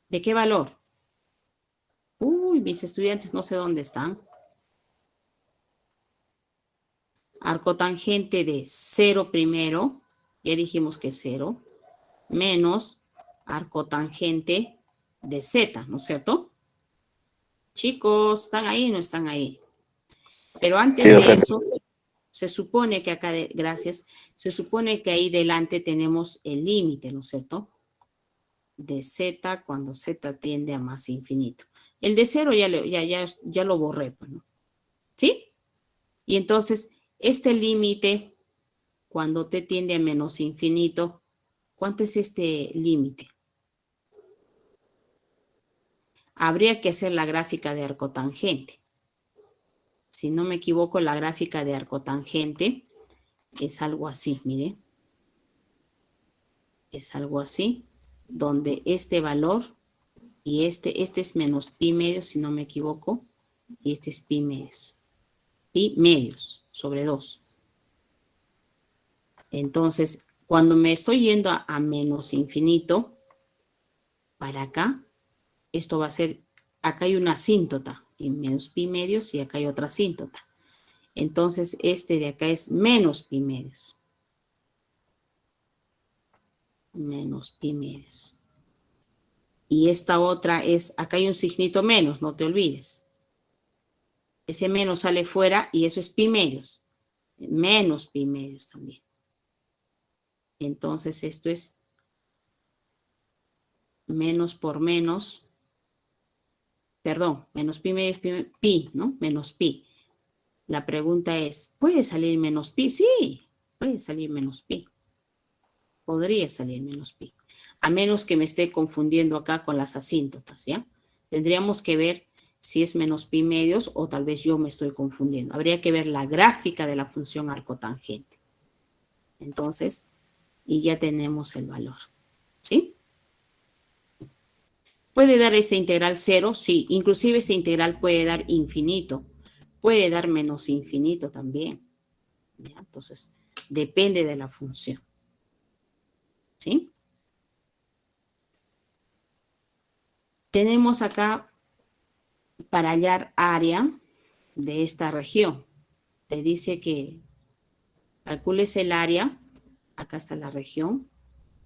S1: ¿De qué valor? Uy, mis estudiantes no sé dónde están. Arcotangente de 0 primero, ya dijimos que es 0, menos arcotangente de z, ¿no es cierto? Chicos, ¿están ahí o no están ahí? Pero antes de eso, se supone que acá, gracias, se supone que ahí delante tenemos el límite, ¿no es cierto? De z cuando z tiende a más infinito. El de 0 ya lo borré, pues, ¿no? ¿Sí? Y entonces, este límite, cuando t tiende a menos infinito, ¿cuánto es este límite? Habría que hacer la gráfica de arcotangente. Si no me equivoco, la gráfica de arcotangente es algo así, mire. Es algo así, donde este valor y este es menos pi medios, si no me equivoco, y este es pi medios. Pi medios sobre 2. Entonces, cuando me estoy yendo a menos infinito, para acá, esto va a ser, acá hay una asíntota, y menos pi medios, y acá hay otra asíntota. Entonces, este de acá es menos pi medios. Menos pi medios. Y esta otra es, acá hay un signito menos, no te olvides. Ese menos sale fuera y eso es pi medios. Menos pi medios también. Entonces esto es menos por menos. Perdón, menos pi medios, pi, ¿no? Menos pi. La pregunta es, ¿puede salir menos pi? Sí, puede salir menos pi. Podría salir menos pi. A menos que me esté confundiendo acá con las asíntotas, ¿ya? Tendríamos que ver si es menos pi medios o tal vez yo me estoy confundiendo. Habría que ver la gráfica de la función arcotangente. Entonces, y ya tenemos el valor, ¿sí? ¿Puede dar esta integral 0? Sí, inclusive esta integral puede dar infinito. Puede dar menos infinito también. ¿Ya? Entonces, depende de la función. ¿Sí? Tenemos acá para hallar área de esta región. Te dice que calcules el área, acá está la región,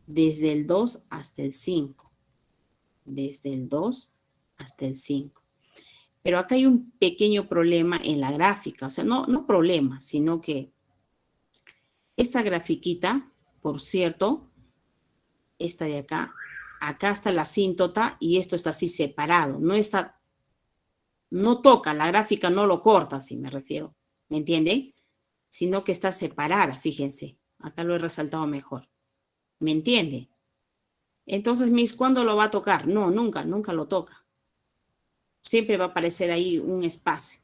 S1: desde el 2 hasta el 5. Desde el 2 hasta el 5. Pero acá hay un pequeño problema en la gráfica. O sea, no problema, sino que esta grafiquita, por cierto, esta de acá, acá está la asíntota y esto está así separado. No toca, la gráfica no lo corta, si me refiero. ¿Me entienden? Sino que está separada, fíjense. Acá lo he resaltado mejor. ¿Me entiende? Entonces, ¿cuándo lo va a tocar? No, nunca lo toca. Siempre va a aparecer ahí un espacio.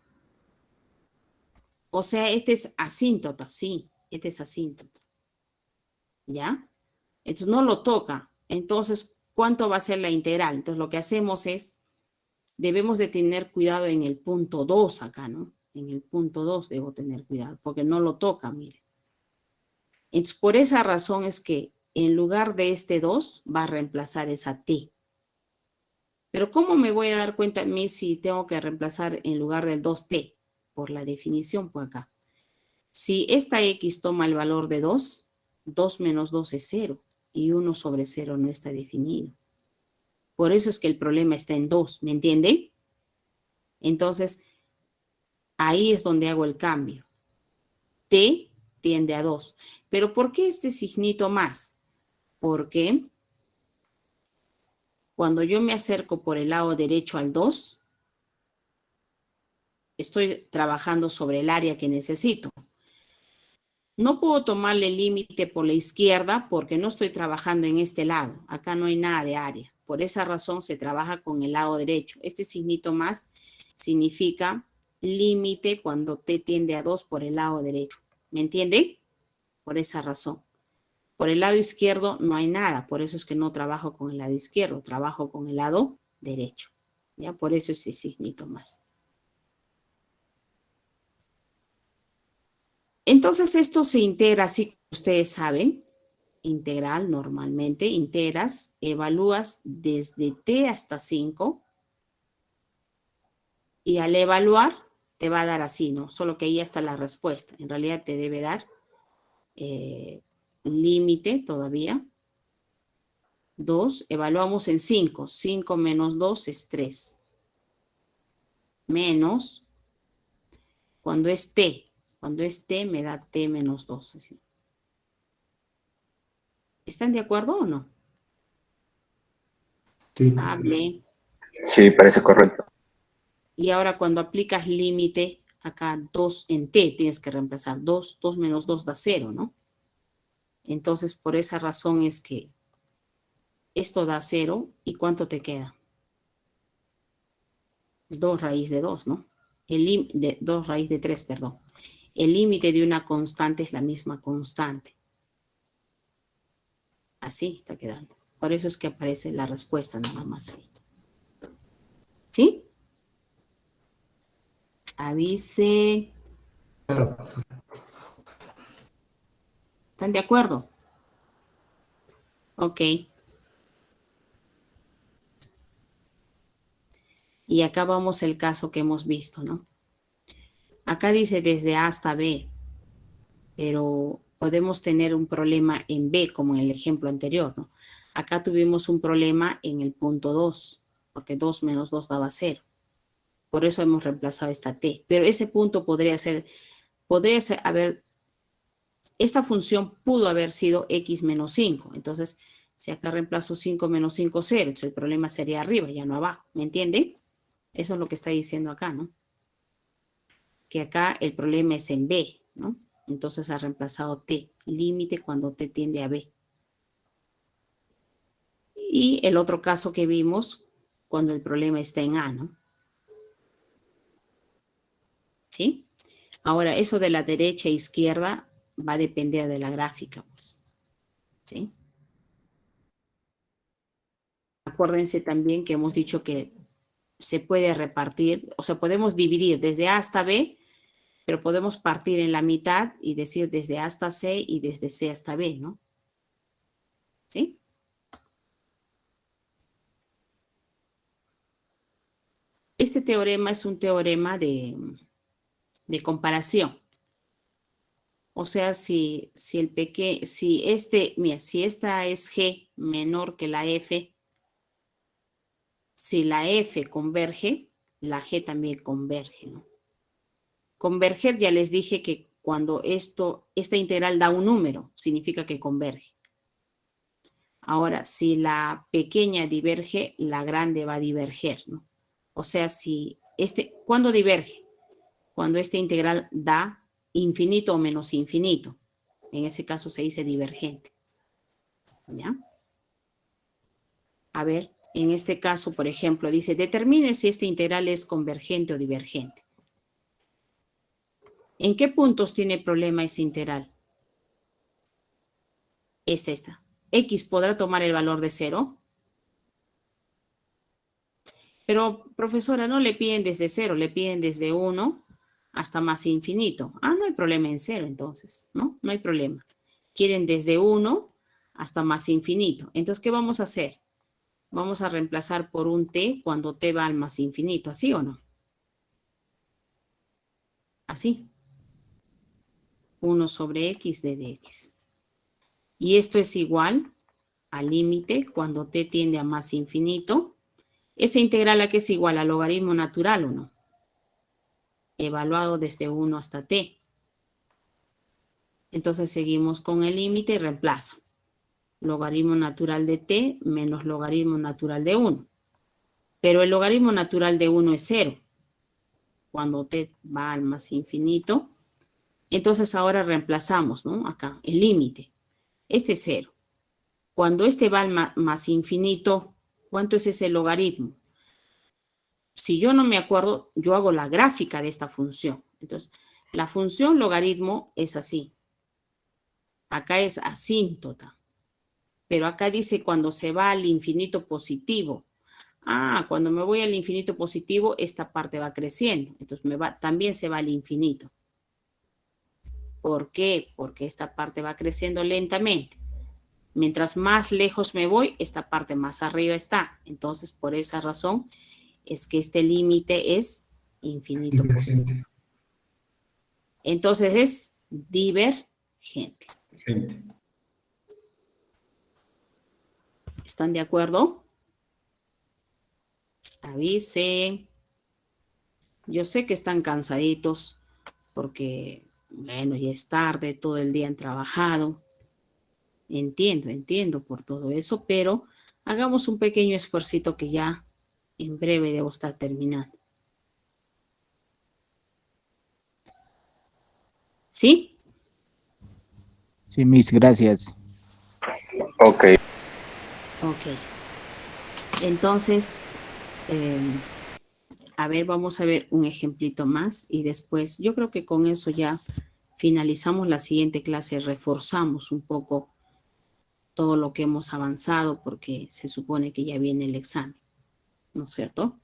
S1: O sea, este es asíntota, sí. Este es asíntota. ¿Ya? Entonces, no lo toca. Entonces, ¿cuánto va a ser la integral? Entonces, lo que hacemos es, debemos de tener cuidado en el punto 2 acá, ¿no? En el punto 2 debo tener cuidado, porque no lo toca, mire. Entonces, por esa razón es que en lugar de este 2, va a reemplazar esa t. Pero ¿cómo me voy a dar cuenta a mí si tengo que reemplazar en lugar del 2t? Por la definición por acá. Si esta x toma el valor de 2, 2 menos 2 es 0. Y 1 sobre 0 no está definido. Por eso es que el problema está en 2, ¿me entienden? Entonces, ahí es donde hago el cambio. T tiende a 2. ¿Pero por qué este signito más? Porque cuando yo me acerco por el lado derecho al 2, estoy trabajando sobre el área que necesito. No puedo tomarle el límite por la izquierda porque no estoy trabajando en este lado. Acá no hay nada de área. Por esa razón se trabaja con el lado derecho. Este signito más significa límite cuando t tiende a 2 por el lado derecho. ¿Me entienden? Por esa razón. Por el lado izquierdo no hay nada. Por eso es que no trabajo con el lado izquierdo. Trabajo con el lado derecho. ¿Ya? Por eso ese signito más. Entonces esto se integra así como ustedes saben. Integral normalmente. Integras, evalúas desde t hasta 5. Y al evaluar te va a dar así, ¿no? Solo que ahí está la respuesta. En realidad te debe dar límite todavía. 2, evaluamos en 5. 5 menos 2 es 3. Menos, cuando es t me da t menos 2. Así. ¿Están de acuerdo o no?
S7: Sí.
S1: Hable.
S10: Sí, parece correcto.
S1: Y ahora cuando aplicas límite, acá 2 en t tienes que reemplazar. 2 menos 2 da 0, ¿no? Entonces, por esa razón es que esto da 0. ¿Y cuánto te queda? 2 raíz de 2, ¿no? 2 raíz de 3, perdón. El límite de una constante es la misma constante. Así está quedando. Por eso es que aparece la respuesta nada más ahí. ¿Sí? Avise. ¿Están de acuerdo? Ok. Y acá vamos el caso que hemos visto, ¿no? Acá dice desde A hasta B, pero podemos tener un problema en B, como en el ejemplo anterior, ¿no? Acá tuvimos un problema en el punto 2, porque 2 menos 2 daba 0. Por eso hemos reemplazado esta T. Pero ese punto podría ser, esta función pudo haber sido X menos 5. Entonces, si acá reemplazo 5 menos 5, 0. Entonces el problema sería arriba, ya no abajo. ¿Me entienden? Eso es lo que está diciendo acá, ¿no? Que acá el problema es en B, ¿no? Entonces ha reemplazado T, límite cuando T tiende a B. Y el otro caso que vimos, cuando el problema está en A, ¿no? ¿Sí? Ahora, eso de la derecha e izquierda va a depender de la gráfica, pues. ¿Sí? Acuérdense también que hemos dicho que se puede repartir, o sea, podemos dividir desde A hasta B, pero podemos partir en la mitad y decir desde A hasta C y desde C hasta B, ¿no? ¿Sí? Este teorema es un teorema de comparación. O sea, si esta es G menor que la F, si la F converge, la G también converge, ¿no? Converger, ya les dije que cuando esta integral da un número, significa que converge. Ahora, si la pequeña diverge, la grande va a diverger, ¿no? O sea, ¿cuándo diverge? Cuando esta integral da infinito o menos infinito. En ese caso se dice divergente. ¿Ya? A ver, en este caso, por ejemplo, dice, determine si esta integral es convergente o divergente. ¿En qué puntos tiene problema esa integral? Es esta. ¿X podrá tomar el valor de 0? Pero, profesora, no le piden desde 0, le piden desde 1 hasta más infinito. Ah, no hay problema en 0 entonces, ¿no? No hay problema. Quieren desde 1 hasta más infinito. Entonces, ¿qué vamos a hacer? Vamos a reemplazar por un t cuando t va al más infinito, ¿así o no? Así. 1 sobre x de dx. Y esto es igual al límite cuando t tiende a más infinito. ¿Esa integral a qué es igual? ¿Al logaritmo natural o no? Evaluado desde 1 hasta t. Entonces seguimos con el límite y reemplazo. Logaritmo natural de t menos logaritmo natural de 1. Pero el logaritmo natural de 1 es 0. Cuando t va al más infinito. Entonces ahora reemplazamos, ¿no? Acá, el límite. Este es 0. Cuando este va al más infinito, ¿cuánto es ese logaritmo? Si yo no me acuerdo, yo hago la gráfica de esta función. Entonces, la función logaritmo es así. Acá es asíntota. Pero acá dice cuando se va al infinito positivo. Ah, cuando me voy al infinito positivo, esta parte va creciendo. Entonces también se va al infinito. ¿Por qué? Porque esta parte va creciendo lentamente. Mientras más lejos me voy, esta parte más arriba está. Entonces, por esa razón, es que este límite es infinito positivo. Entonces, es divergente. ¿Están de acuerdo? Avisen. Yo sé que están cansaditos porque, bueno, ya es tarde, todo el día han trabajado. Entiendo por todo eso, pero hagamos un pequeño esfuercito que ya en breve debo estar terminando. ¿Sí?
S11: Sí, Miss, gracias.
S10: Ok.
S1: Ok. Entonces, a ver, vamos a ver un ejemplito más y después yo creo que con eso ya finalizamos la siguiente clase, reforzamos un poco todo lo que hemos avanzado porque se supone que ya viene el examen, ¿no es cierto?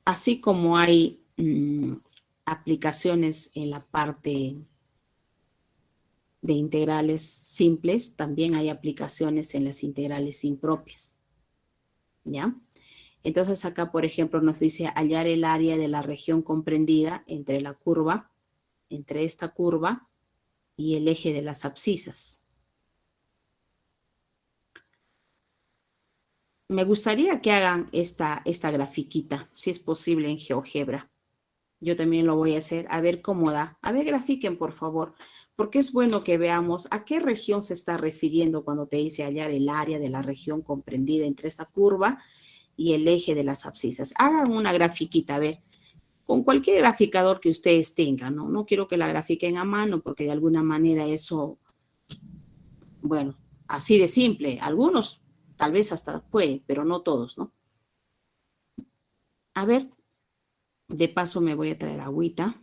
S1: Así como hay aplicaciones en la parte de integrales simples, también hay aplicaciones en las integrales impropias, ¿ya? Entonces acá, por ejemplo, nos dice hallar el área de la región comprendida entre la curva, entre esta curva y el eje de las abscisas. Me gustaría que hagan esta grafiquita, si es posible en GeoGebra. Yo también lo voy a hacer, a ver cómo da. A ver, grafiquen, por favor, porque es bueno que veamos a qué región se está refiriendo cuando te dice hallar el área de la región comprendida entre esa curva y el eje de las abscisas. Hagan una grafiquita, a ver, con cualquier graficador que ustedes tengan, ¿no? No quiero que la grafiquen a mano porque de alguna manera eso, bueno, así de simple. Algunos tal vez hasta pueden, pero no todos, ¿no? A ver, de paso me voy a traer agüita.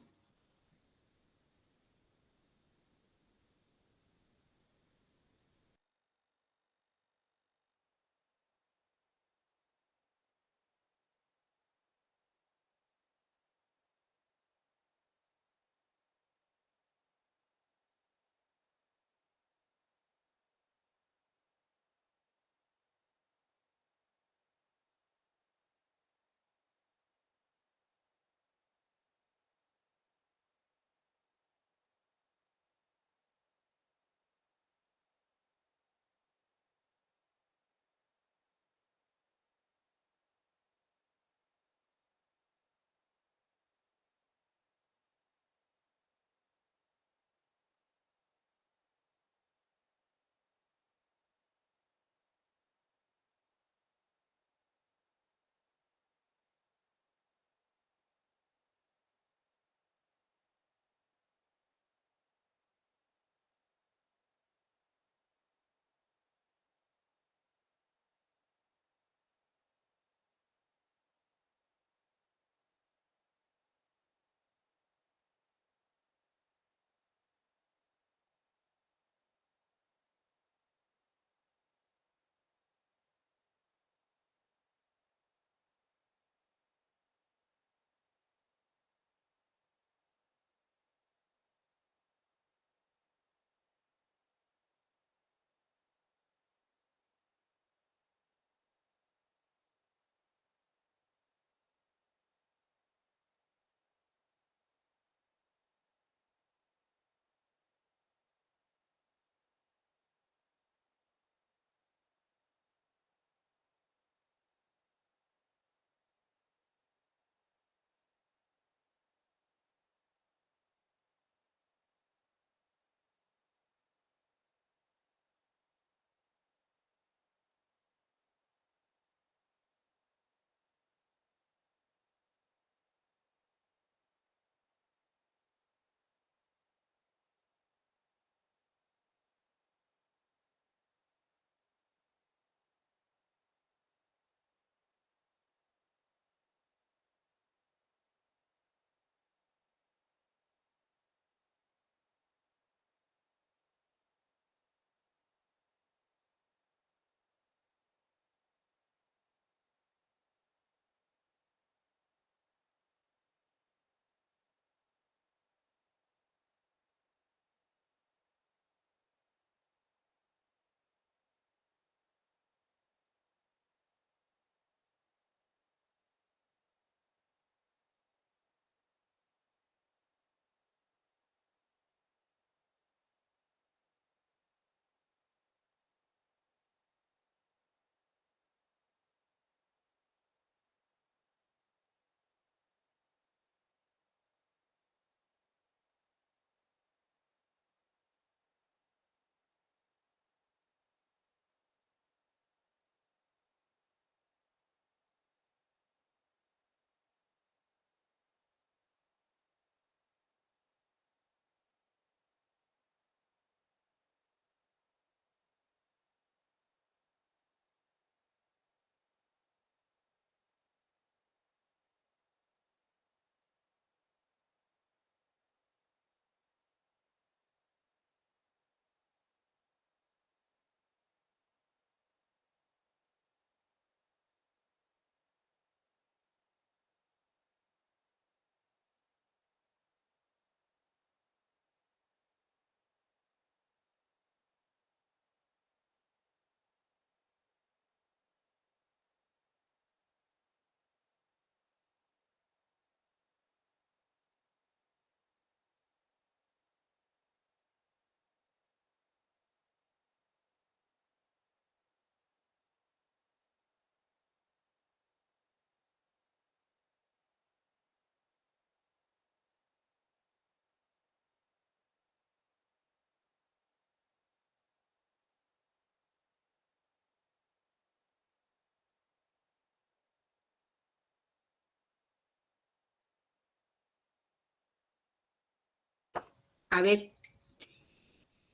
S1: A ver,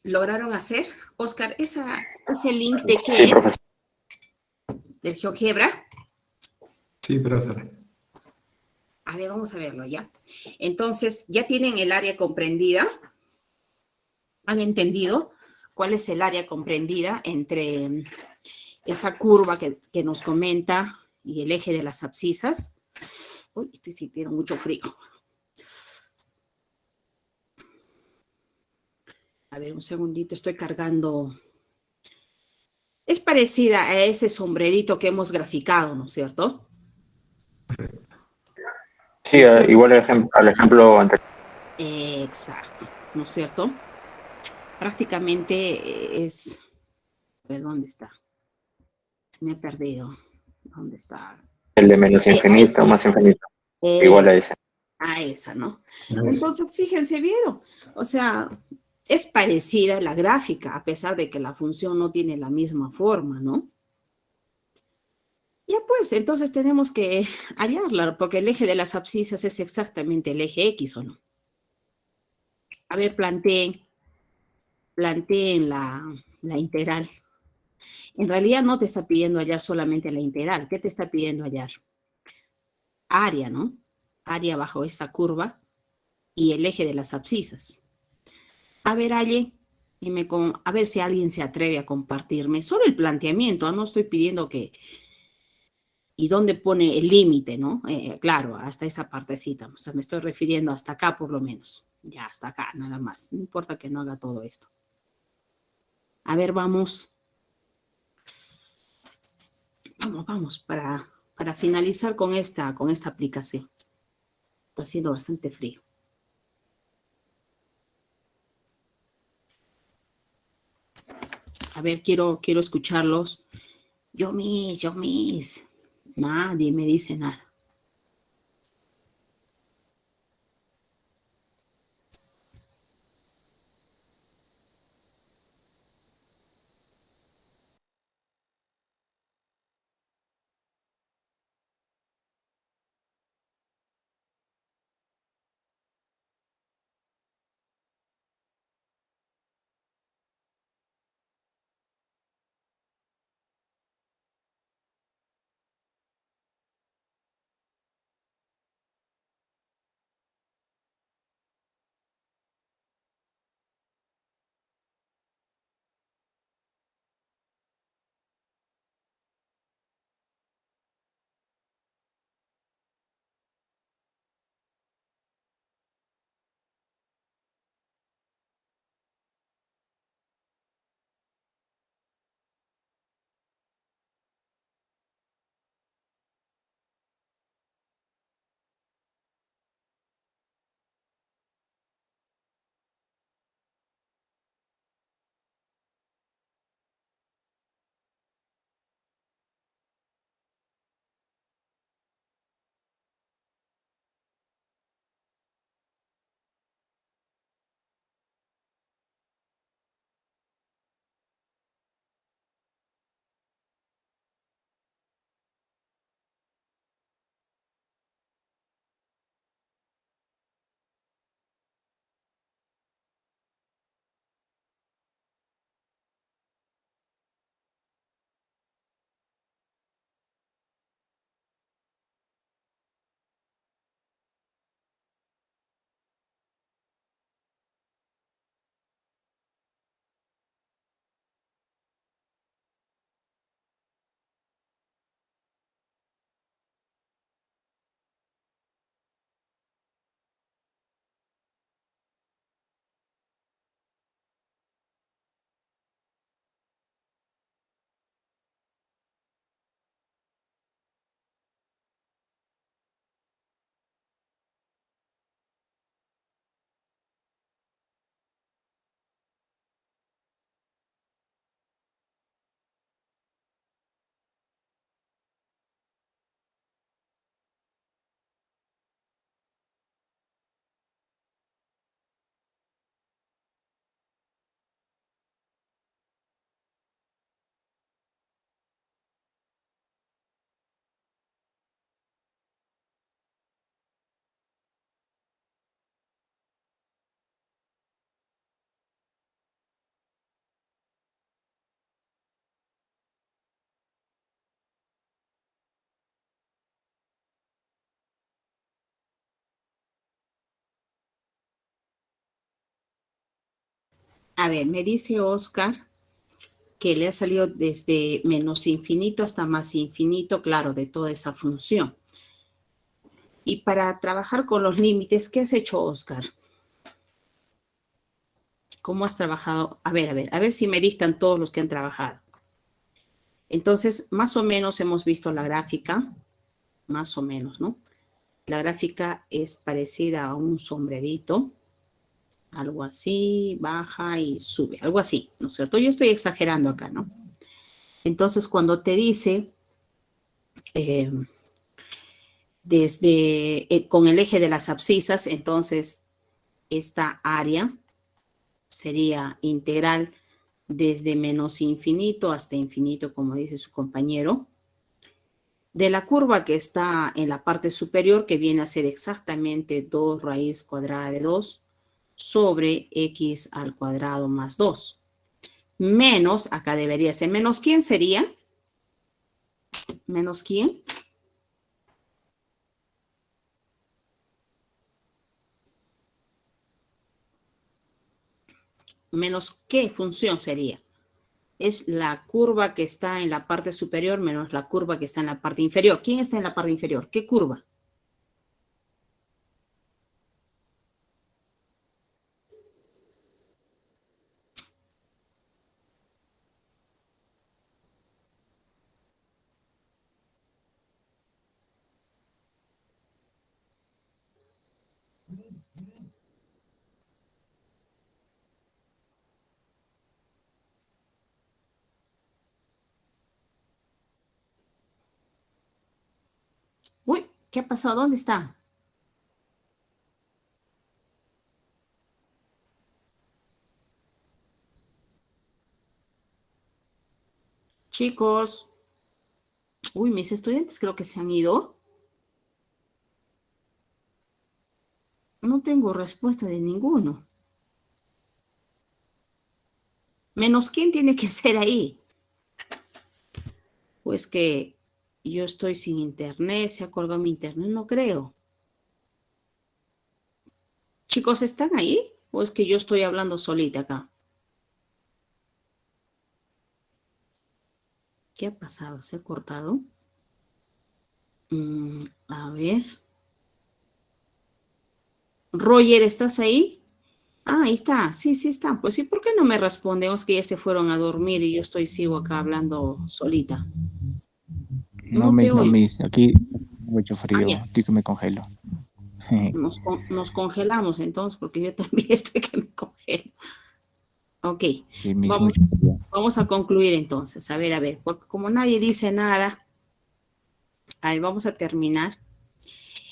S1: ¿lograron hacer? Oscar, ese link de qué
S10: Sí,
S1: es?
S10: profesor.
S1: ¿Del GeoGebra?
S7: Sí, profesora.
S1: A ver, vamos a verlo ya. Entonces, ¿ya tienen el área comprendida? ¿Han entendido cuál es el área comprendida entre esa curva que nos comenta y el eje de las abscisas? Uy, estoy sintiendo mucho frío. A ver, un segundito, estoy cargando. Es parecida a ese sombrerito que hemos graficado, ¿no es cierto?
S10: Sí,
S1: ¿Listo?
S10: igual al ejemplo anterior.
S1: Exacto, ¿no es cierto? Prácticamente es... A ver, ¿dónde está? Se me ha perdido. ¿Dónde está?
S10: El de menos
S1: Ahí
S10: infinito, más infinito. Igual a
S1: es.
S10: ese.
S1: A esa, ¿no? Entonces, fíjense, ¿vieron? O sea, es parecida la gráfica, a pesar de que la función no tiene la misma forma, ¿no? Ya pues, entonces tenemos que hallarla, porque el eje de las abscisas es exactamente el eje X, ¿o no? A ver, planteen la integral. En realidad no te está pidiendo hallar solamente la integral. ¿Qué te está pidiendo hallar? Área, ¿no? Área bajo esta curva y el eje de las abscisas. A ver, Ale, a ver si alguien se atreve a compartirme solo el planteamiento. No estoy pidiendo que... ¿Y dónde pone el límite, no? Claro, hasta esa partecita. O sea, me estoy refiriendo hasta acá por lo menos. Ya, hasta acá, nada más. No importa que no haga todo esto. A ver, vamos. Vamos, para finalizar con esta aplicación. Está haciendo bastante frío. A ver, quiero escucharlos. Yo mis. Nadie me dice nada. A ver, me dice Oscar que le ha salido desde menos infinito hasta más infinito, claro, de toda esa función. Y para trabajar con los límites, ¿qué has hecho, Oscar? ¿Cómo has trabajado? A ver si me dictan todos los que han trabajado. Entonces, más o menos hemos visto la gráfica, más o menos, ¿no? La gráfica es parecida a un sombrerito, algo así, baja y sube, algo así, ¿no es cierto? Yo estoy exagerando acá, ¿no? Entonces, cuando te dice con el eje de las abscisas, entonces esta área sería integral desde menos infinito hasta infinito, como dice su compañero, de la curva que está en la parte superior, que viene a ser exactamente 2 raíz cuadrada de 2 sobre x al cuadrado más 2. Menos, acá debería ser menos, ¿quién sería? ¿Menos quién? ¿Menos qué función sería? Es la curva que está en la parte superior menos la curva que está en la parte inferior. ¿Quién está en la parte inferior? ¿Qué curva? Uy, ¿qué ha pasado? ¿Dónde está? Chicos. Uy, mis estudiantes creo que se han ido. No tengo respuesta de ninguno. Menos quién tiene que ser ahí. Pues que yo estoy sin internet, se ha colgado mi internet, no creo. Chicos, ¿están ahí? ¿O es que yo estoy hablando solita acá? ¿Qué ha pasado? ¿Se ha cortado? A ver. Roger, ¿estás ahí? Ah, ahí está. Sí, sí está. Pues sí, ¿por qué no me responden? Es que ya se fueron a dormir y yo sigo acá hablando solita.
S11: No,
S1: No te
S11: Miss, no,
S1: oigo.
S11: Miss. Aquí mucho
S1: Ah,
S11: frío.
S1: ya.
S11: Estoy que me congelo.
S1: Nos congelamos entonces, porque yo también estoy que me congelo. Ok,
S11: Sí, Miss,
S1: vamos,
S11: mucho frío.
S1: vamos a concluir entonces. A ver, porque como nadie dice nada, ahí vamos a terminar.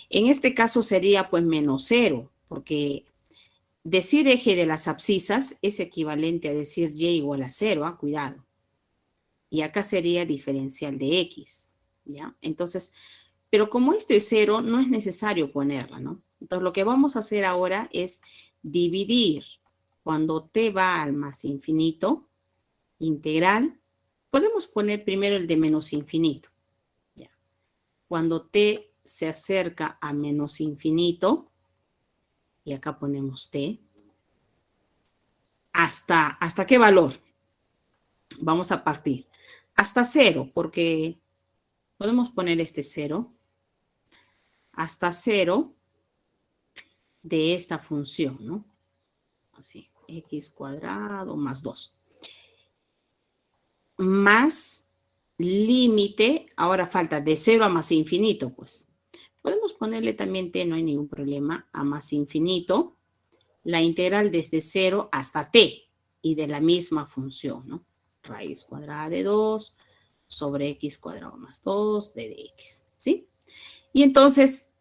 S1: En este caso sería pues menos 0, porque decir eje de las abscisas es equivalente a decir y igual a 0, cuidado. Y acá sería diferencial de x, ¿ya? Entonces, pero como esto es 0, no es necesario ponerla, ¿no? Entonces, lo que vamos a hacer ahora es dividir. Cuando t va al más infinito, integral, podemos poner primero el de menos infinito, ¿ya? Cuando t se acerca a menos infinito, y acá ponemos t, ¿hasta qué valor? Vamos a partir. Hasta 0, porque podemos poner este 0, hasta 0 de esta función, ¿no? Así, x cuadrado más 2. Más límite, ahora falta de 0 a más infinito, pues. Podemos ponerle también t, no hay ningún problema, a más infinito, la integral desde 0 hasta t, y de la misma función, ¿no? Raíz cuadrada de 2 sobre x cuadrado más 2 de dx, ¿sí? Y entonces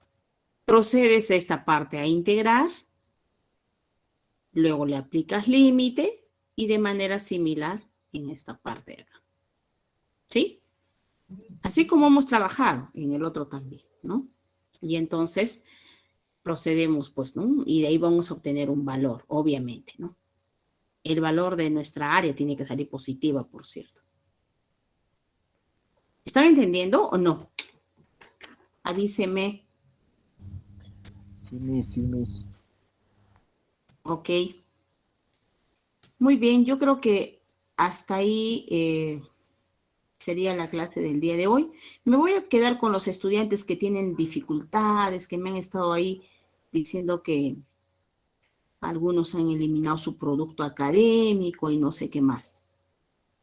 S1: procedes a esta parte a integrar, luego le aplicas límite y de manera similar en esta parte de acá, ¿sí? Así como hemos trabajado en el otro también, ¿no? Y entonces procedemos, pues, ¿no? Y de ahí vamos a obtener un valor, obviamente, ¿no? El valor de nuestra área tiene que salir positiva, por cierto. ¿Están entendiendo o no? Avíseme.
S11: Sí, Miss, sí, Miss.
S1: Ok. Muy bien, yo creo que hasta ahí sería la clase del día de hoy. Me voy a quedar con los estudiantes que tienen dificultades, que me han estado ahí diciendo que algunos han eliminado su producto académico y no sé qué más.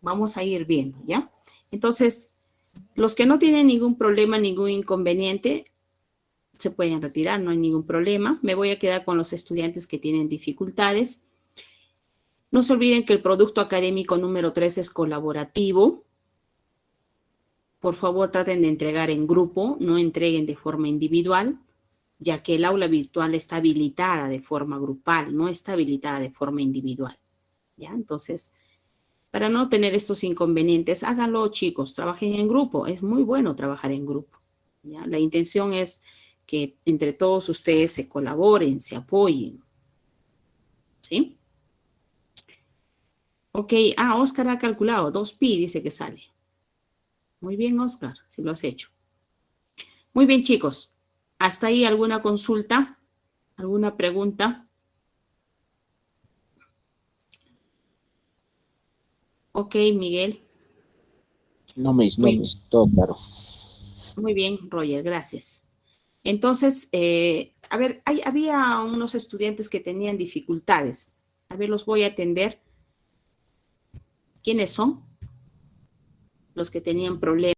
S1: Vamos a ir viendo, ¿ya? Entonces, los que no tienen ningún problema, ningún inconveniente, se pueden retirar, no hay ningún problema. Me voy a quedar con los estudiantes que tienen dificultades. No se olviden que el producto académico número 3 es colaborativo. Por favor, traten de entregar en grupo, no entreguen de forma individual, ya que el aula virtual está habilitada de forma grupal, no está habilitada de forma individual. ¿Ya? Entonces, para no tener estos inconvenientes, háganlo, chicos, trabajen en grupo. Es muy bueno trabajar en grupo. ¿Ya? La intención es que entre todos ustedes se colaboren, se apoyen. ¿Sí? Ok, Oscar ha calculado, 2pi dice que sale. Muy bien, Oscar, si lo has hecho. Muy bien, chicos. ¿Hasta ahí alguna consulta? ¿Alguna pregunta? Ok, Miguel.
S11: No, todo claro.
S1: Muy bien, Roger, gracias. Entonces, a ver, había unos estudiantes que tenían dificultades. A ver, los voy a atender. ¿Quiénes son? Los que tenían problemas.